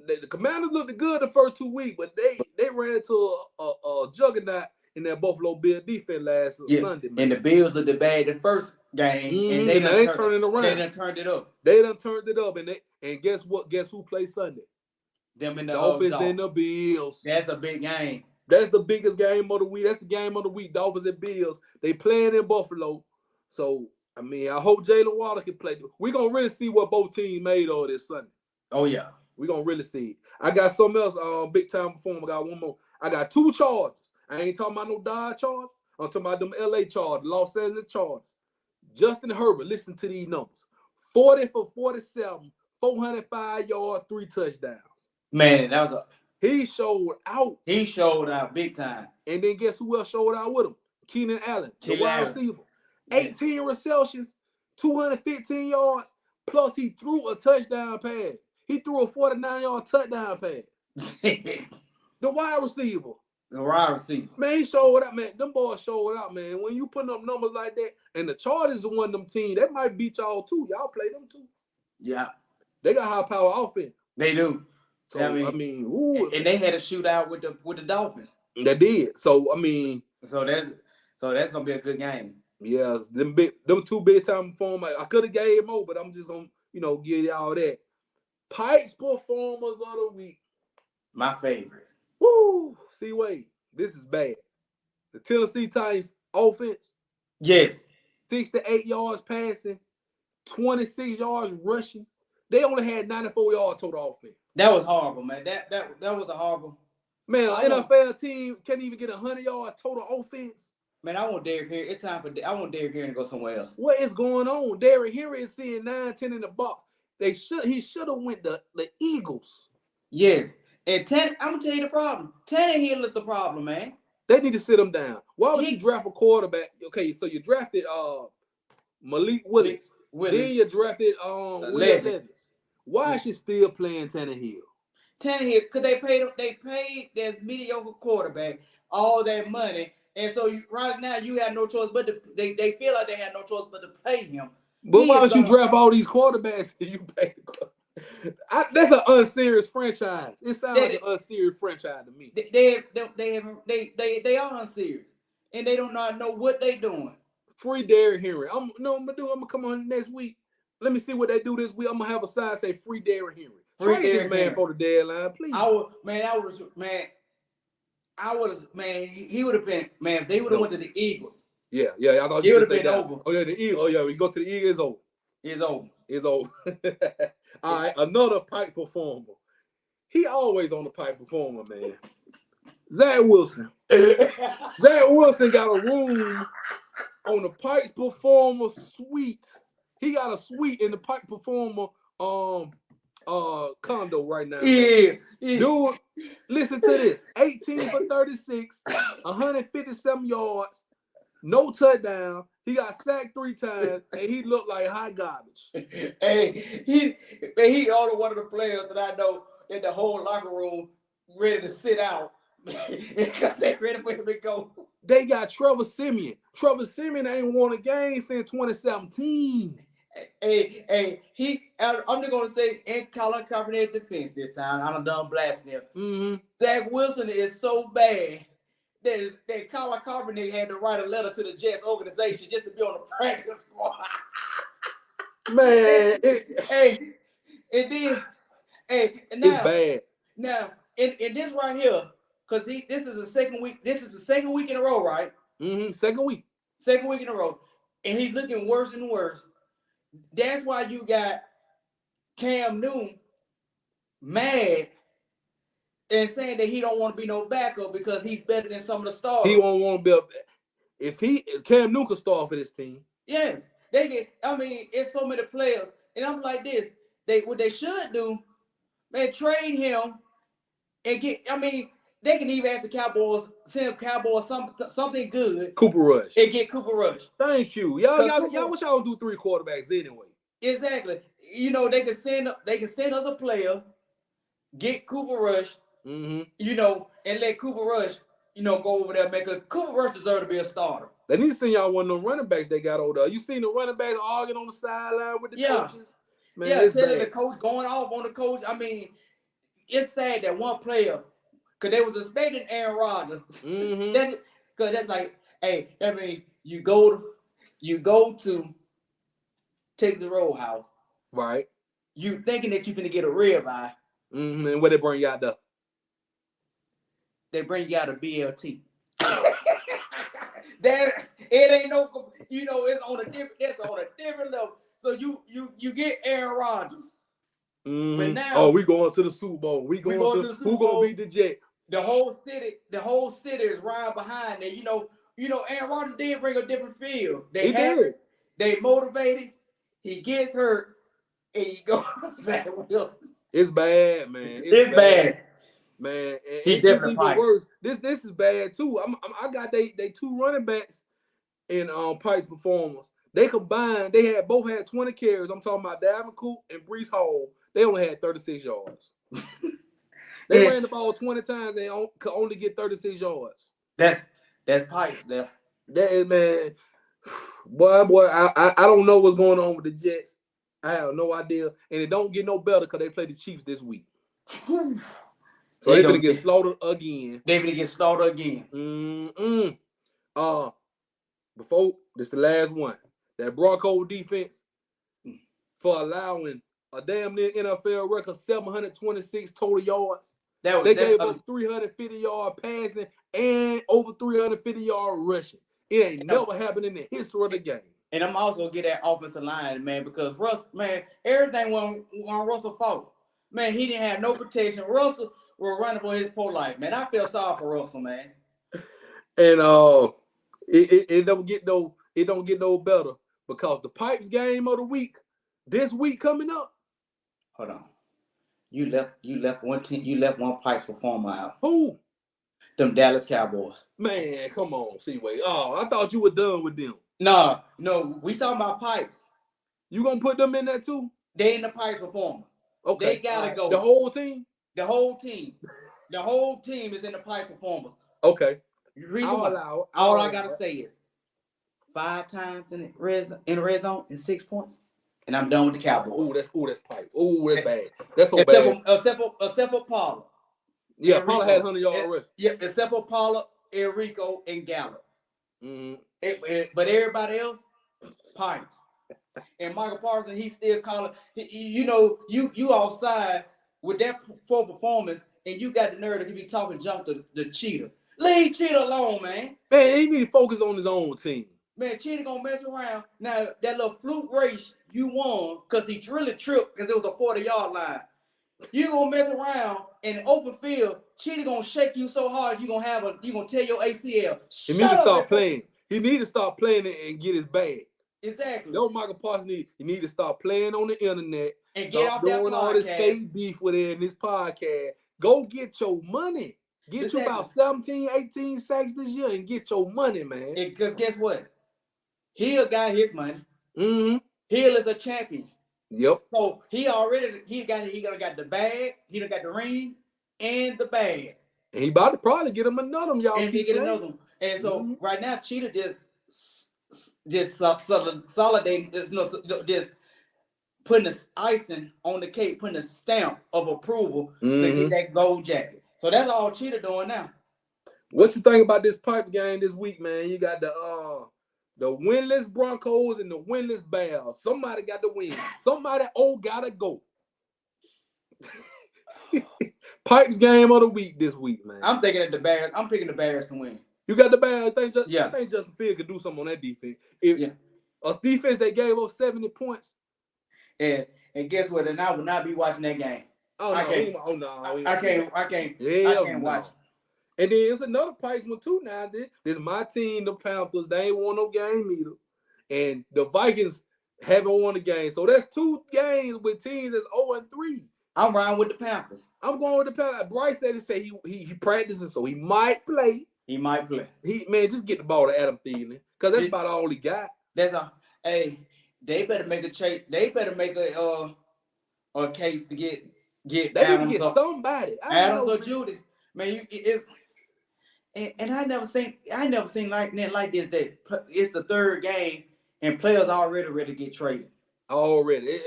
The Commanders looked good the first 2 weeks, but they ran into a juggernaut in that Buffalo Bills defense last Sunday, man. And the Bills looked bad the first game, and they turned it around. They done turned it up. They done turned it up, and guess what? Guess who plays Sunday? Them and the Dolphins and the Bills. That's a big game. That's the biggest game of the week. That's the game of the week. Dolphins and Bills. They playing in Buffalo. So, I hope Jalen Water can play. We're going to really see what both teams made of this Sunday. Oh, yeah. We're going to really see it. I got something else, big time performer. I got one more. I got 2 charges. I ain't talking about no Dodge charge. I'm talking about them LA charge, Los Angeles charge. Justin Herbert, listen to these numbers. 40 for 47, 405 yards, 3 touchdowns. Man, that was he showed out. He showed out big time. And then guess who else showed out with him? Keenan Allen, the wide receiver. 18 receptions, 215 yards, plus he threw a touchdown pass. He threw a 49-yard touchdown pass. The wide receiver. The wide receiver. Man, he showed up, man. Them boys showed out, man. When you putting up numbers like that, and the Chargers are one of them teams, that might beat y'all too. Y'all play them too. Yeah. They got high power offense. They do. So I mean, ooh, and they had a shootout with the Dolphins. They did. So I mean, so that's gonna be a good game. Yeah, them two big time performers. I could have gave more, but I'm just gonna give y'all that. Pikes performers of the week. My favorites. Woo! See, wait, this is bad. The Tennessee Titans offense. Yes. 68 yards passing, 26 yards rushing. They only had 94 yards total offense. That was horrible, man. That was a horrible. Man, an NFL team can't even get 100 yards total offense. Man, I want Derrick Henry. It's time for I want Derrick Henry to go somewhere else. What is going on? Derrick Henry is seeing 9-10 in the box. He should have went the Eagles. Yes. And I'm gonna tell you the problem. Tannehill is the problem, man. They need to sit him down. Why would you draft a quarterback? Okay, so you drafted Malik Willis. Then you drafted Will Levis. Why is she still playing Tannehill? Tannehill, because they paid their mediocre quarterback all that money. And so right now you have no choice but they feel like they have no choice but to pay him. But why don't you draft all these quarterbacks if you pay the quarterback? That's an unserious franchise. It sounds like an unserious franchise to me. They are unserious, and they don't know what they doing. Free Derrick Henry. I'm gonna come on next week. Let me see what they do this week. I'm gonna have a sign say free Derrick Henry. Trade this man for the deadline, please. He would have been, man, if they would have went to the Eagles. Yeah. I thought he would have been over. Oh yeah, the Eagles. Oh yeah, we go to the Eagles. It's over. It's over. All right, another pipe performer. He always on the pipe performer, man. Zach Wilson. Zach Wilson got a room on the pipe performer suite. He got a suite in the pipe performer condo right now. Yeah. Dude, listen to this. 18 for 36, 157 yards, no touchdown. He got sacked 3 times, and he looked like hot garbage. Hey, he only one of the players that I know in the whole locker room ready to sit out because they ready for him to go. They got Trevor Siemian. Trevor Siemian ain't won a game since 2017. I'm just gonna say in Colin Kaepernick defense this time. I'm done blasting him. Mm-hmm. Zach Wilson is so bad that Colin Kaepernick had to write a letter to the Jets organization just to be on the practice squad. Man, and now, it's bad. Now, in this right here, because this is the second week. This is the second week in a row, right? Mm-hmm. Second week in a row, and he's looking worse and worse. That's why you got Cam Newton mad and saying that he don't want to be no backup because he's better than some of the stars. He won't want to be if Cam Newton could start for this team. Yes, they get. I mean, it's so many players, and I'm like this. What they should do, man, trade him and get. I mean, they can even ask the Cowboys, send Cowboys something good. Cooper Rush. And get Cooper Rush. Thank you. Y'all wish y'all would do 3 quarterbacks anyway. Exactly. They can send us a player, get Cooper Rush, mm-hmm. And let Cooper Rush, go over there and make a Cooper Rush deserve to be a starter. They need to send y'all one of them running backs they got over there. You seen the running backs arguing on the sideline with the coaches? Man, telling the coach going off on the coach. I mean, it's sad that one player, because they was expecting Aaron Rodgers. Mm-hmm. That's like, hey, I mean, you go to Texas Roadhouse, right? You thinking that you're gonna get a ribeye. Mm-hmm. And what they bring you out there? They bring you out a BLT. It ain't no, it's on a different. That's on a different level. So you get Aaron Rodgers. Mm-hmm. But now, we going to the Super Bowl. We going to the Super Bowl. Who gonna beat the Jets? The whole city is right behind it. Aaron Rodgers did bring a different feel. They motivated. He gets hurt, and you go Zach Wilson. It's bad, man. It's bad. Man. He definitely even worse. This is bad too. I got they 2 running backs in Pikes performance. They combined. They both had 20 carries. I'm talking about Dalvin Cook and Breece Hall. They only had 36 yards. They ran the ball 20 times and could only get 36 yards. That's Pipes there. That is, man. Boy, I don't know what's going on with the Jets. I have no idea. And it don't get no better because they play the Chiefs this week. So they're going to get slaughtered again. They're going to get slaughtered again. Before, this is the last one. That Bronco defense for allowing a damn near NFL record 726 total yards. They gave us 350-yard passing and over 350-yard rushing. It ain't never happened in the history of the game. And I'm also going to get that offensive line, man, because Russ, man, everything went on Russell's fault. Man, he didn't have no protection. Russell was running for his whole life, man. I feel sorry for Russell, man. And it don't get no better because the Pipes game of the week, this week coming up. Hold on. You left one team. You left one Pipes performer out. Who? Them Dallas Cowboys. Man, come on, Seaway. Oh, I thought you were done with them. No, we talking about Pipes. You gonna put them in there too? They in the Pipes performer. Okay. They gotta go. The whole team? The whole team. The whole team is in the Pipes performer. Okay. All I gotta say is 5 times in the red zone and 6 points. And I'm done with the Cowboys. That's Pipe. Oh, that's bad. That's so bad. Except for Pollard. Yeah, Pollard had 100-yard rush. Yeah, except for Pollard, Enrico, and Gallup. But everybody else, Pipes. And Michael Parsons, he's still calling. You outside with that full performance, and you got the nerve to be talking junk to the Cheetah. Leave Cheetah alone, man. Man, he need to focus on his own team. Man, Cheetah gonna mess around. Now, that little fluke race you won because he really tripped because it was a 40-yard line. You gonna mess around in an open field. Cheetah gonna shake you so hard you gonna tear your ACL. He need to start playing. He need to start playing it and get his bag. Exactly. That's what Michael Parsons need. He need to start playing on the internet and get off that doing podcast. All this fake beef with it in this podcast. Go get your money. Get you about 17, 18 sacks this year and get your money, man. Because guess what? Hill got his money. Mm-hmm. Hill is a champion. Yep. So he got the bag. He done got the ring and the bag. And he about to probably get him another one, y'all. And he get another one. And so right now, Cheetah just consolidating, just putting the icing on the cake, putting a stamp of approval to get that gold jacket. So that's all Cheetah doing now. What you think about this Pipe game this week, man? You got the winless Broncos and the winless Bears. Somebody got to win. Somebody gotta go. Pipes game of the week this week, man. I'm thinking of the Bears. I'm picking the Bears to win. You got the Bears. I think Justin Fields could do something on that defense. A defense that gave up 70 points. And guess what? And I will not be watching that game. I can't watch. And then it's another Pipes one too now. This is my team, the Panthers. They ain't won no game either. And the Vikings haven't won a game. So that's 2 games with teams that's 0-3. I'm riding with the Panthers. I'm going with the Panthers. Bryce said he practicing, so he might play. He might play. Just get the ball to Adam Thielen. Because that's about all he got. That's all. Hey, they better make a trade. They better make a case to get Adams or somebody. Adams or Judy. Man, and I never seen like this that it's the 3rd game and players already ready to get traded. Already.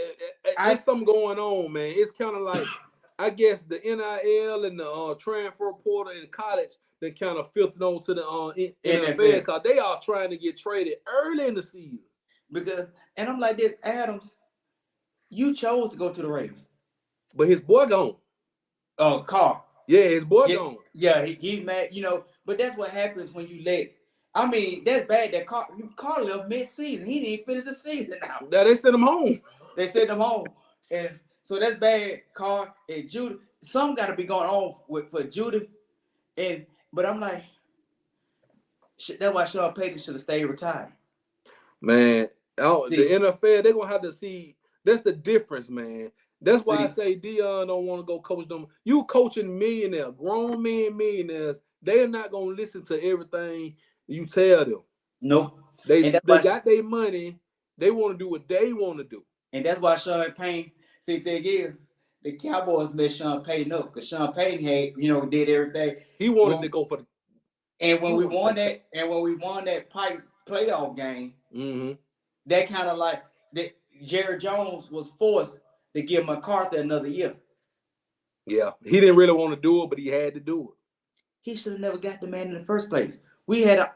There's something going on, man. It's kind of like I guess the NIL and the transfer portal in college that kind of filtered on to the NFL because they are trying to get traded early in the season. And I'm like this, Adams, you chose to go to the Raiders. But his boy gone. Carr. Yeah, his boy gone. Yeah, he mad, but that's what happens when you that's bad that Carr left mid-season. He didn't even finish the season now. Yeah, they sent him home. And so that's bad, Carr and Judy. Something got to be going on for Judy. But I'm like, that's why Sean Payton should have stayed retired. Man, the NFL, they're going to have to see. That's the difference, man. That's why I say Dion don't want to go coach them. You coaching millionaires, grown men millionaires. They're not going to listen to everything you tell them. No. They got their money. They want to do what they want to do. And that's why Sean Payton, see, thing is, the Cowboys messed Sean Payton up because Sean Payton had, did everything. He wanted to go for the. And when we won that Pikes playoff game, that kind of like that Jerry Jones was forced to give McCarthy another year. Yeah, he didn't really want to do it, but he had to do it. He should have never got the man in the first place. We had a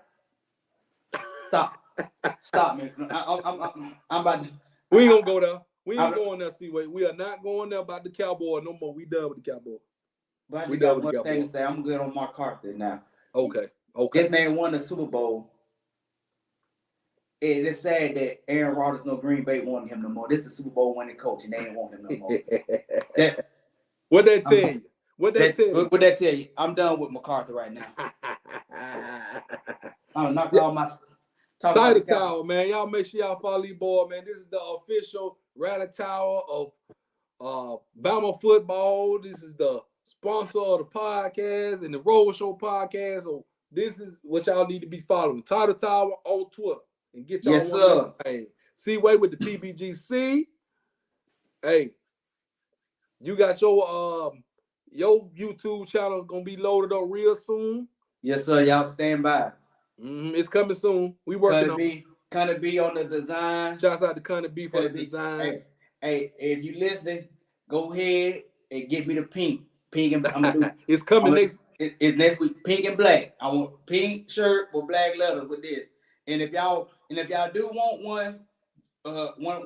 stop, man. I'm about to. We ain't gonna go there. We ain't going there, Seaway. We are not going there about the Cowboy no more. We done with the Cowboy. But I just got one thing to say. I'm good on McCarthy now. Okay. This man won the Super Bowl. And it's sad that Aaron Rodgers, no Green Bay, wanted him no more. This is a Super Bowl winning coach, and they ain't want him no more. What that tell you? What that tell you? I'm done with McCarthy right now. I'm not all my Title Tower, man. Y'all make sure y'all follow these boys, man. This is the official rally tower of Bama football. This is the sponsor of the podcast and the Road Show podcast. So this is what y'all need to be following. Title Tower on Twitter and get y'all one thing. Seaway with the PBGC. Hey, you got your YouTube channel gonna be loaded up real soon. Yes, sir. Y'all stand by. It's coming soon. We working on Cunny B on the design. Shouts out to Cunny B for the designs. Hey, if you listening, go ahead and get me the pink. Pink and I'm gonna do, it's coming it's next week. Pink and black. I want pink shirt with black letters with this. And if y'all do want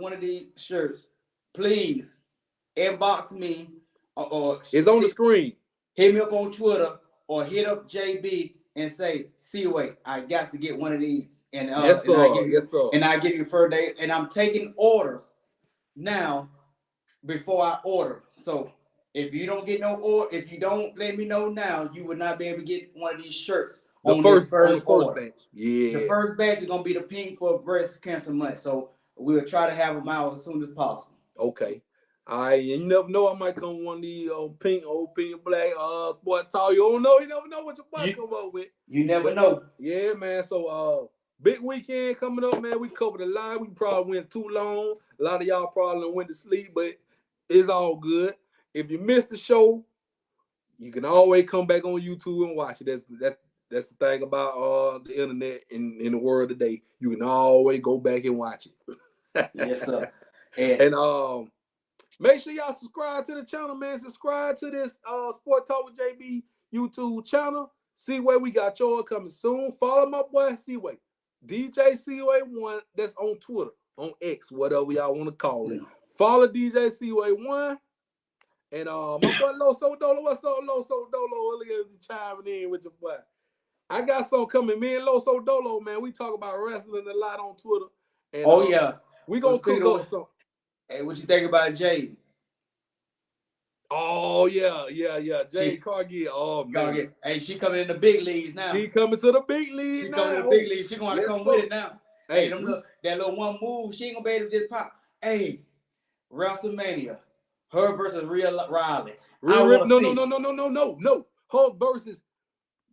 one of these shirts, please inbox me or it's on the screen. Hit me up on Twitter or hit up JB and say, Seaway, I got to get one of these. And yes, sir. And I give you further day. And I'm taking orders now before I order. So if you don't get no order, if you don't let me know now, you will not be able to get one of these shirts on the first batch. Yeah. The first batch is gonna be the pink for Breast Cancer Month. So we'll try to have them out as soon as possible. Okay. All right, you never know. I might come one of these pink and black sport tall. You don't know. You never know what your boy come up with. You never know. Yeah, man. So big weekend coming up, man. We covered a lot. We probably went too long. A lot of y'all probably went to sleep, but it's all good. If you missed the show, you can always come back on YouTube and watch it. That's the thing about the internet in the world today. You can always go back and watch it. Yes, sir. And make sure y'all subscribe to the channel, man. Subscribe to this Sport Talk with JB YouTube channel. Seaway, we got yours coming soon. Follow my boy Seaway, DJ Seaway1. That's on Twitter, on X, whatever y'all want to call it. Follow DJ Seaway1. And my boy Loso Dolo, what's up, Loso Dolo? Look at you chiming in with your boy. I got something coming. Me and Loso Dolo, man, we talk about wrestling a lot on Twitter. And, we gonna cook up something. Hey, what you think about Jade? Oh yeah. Jade Cargill. Oh man. Hey, she coming in the big leagues now. She coming to the big leagues. She coming to the big leagues. She gonna come with it now. Hey, that little one move, she ain't gonna be able to just pop. Hey, WrestleMania. Her versus Rhea Ripley. No. Her versus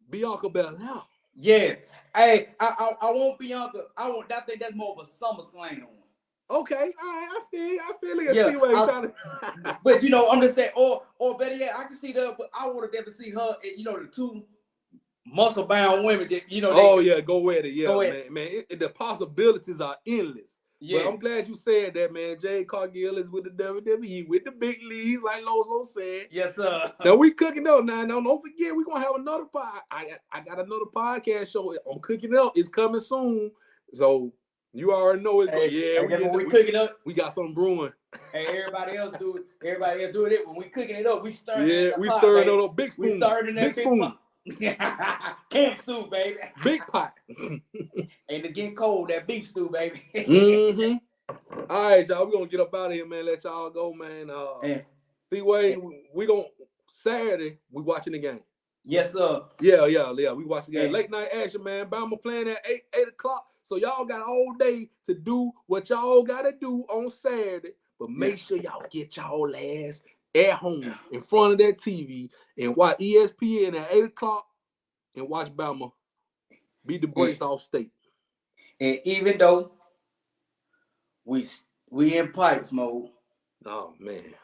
Bianca Belair. Yeah. Hey, I want Bianca. I think that's more of a SummerSlam. Okay, all right, I feel like I see where you're trying to. But I'm just saying, or better yet, I can see but I want to never see her and the two muscle bound women that go with it. Yeah, man. The possibilities are endless. Yeah. But I'm glad you said that, man. Jade Cargill is with the WWE, with the big leagues, like Loso said. Yes, sir. Now we cooking up. Now don't forget, we're gonna have another I got another podcast show. I'm cooking up. It's coming soon. So you already know it. We cooking up. We got something brewing. Hey, everybody else do it. Everybody else doing it. When we cooking it up, we stirring. Yeah, we stirring it up. Big spoon. We stirring in that big spoon. Camp stew, baby. Big pot. And to get cold, that beef stew, baby. All right, y'all. We're gonna get up out of here, man. Let y'all go, man. Seaway, we gonna Saturday, we watching the game. Yes, sir. Yeah. We watching the game. Late night action, man. Bama playing at 8 o'clock. So y'all got all day to do what y'all gotta do on Saturday. But make sure y'all get y'all ass at home in front of that TV and watch ESPN at 8 o'clock and watch Bama beat the brakes off State. And even though we in pipes mode. Oh man.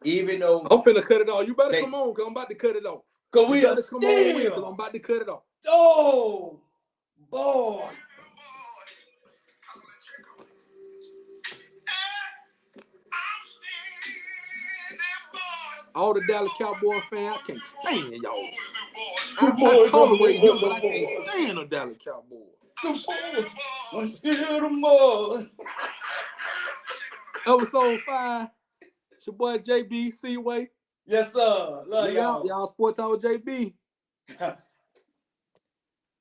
Even though I'm finna cut it off. You better come on, cause I'm about to cut it off. Cause we are come on with it, cause I'm still. about to cut it off. Oh boy. All the Dallas Cowboy fans, I can't stand y'all. I tolerate him, but I can't stand the Dallas Cowboys. I'm still the boys. Episode 5. It's your boy JB Seaway. Yes, sir. Love y'all. Y'all Sport Talk with JB.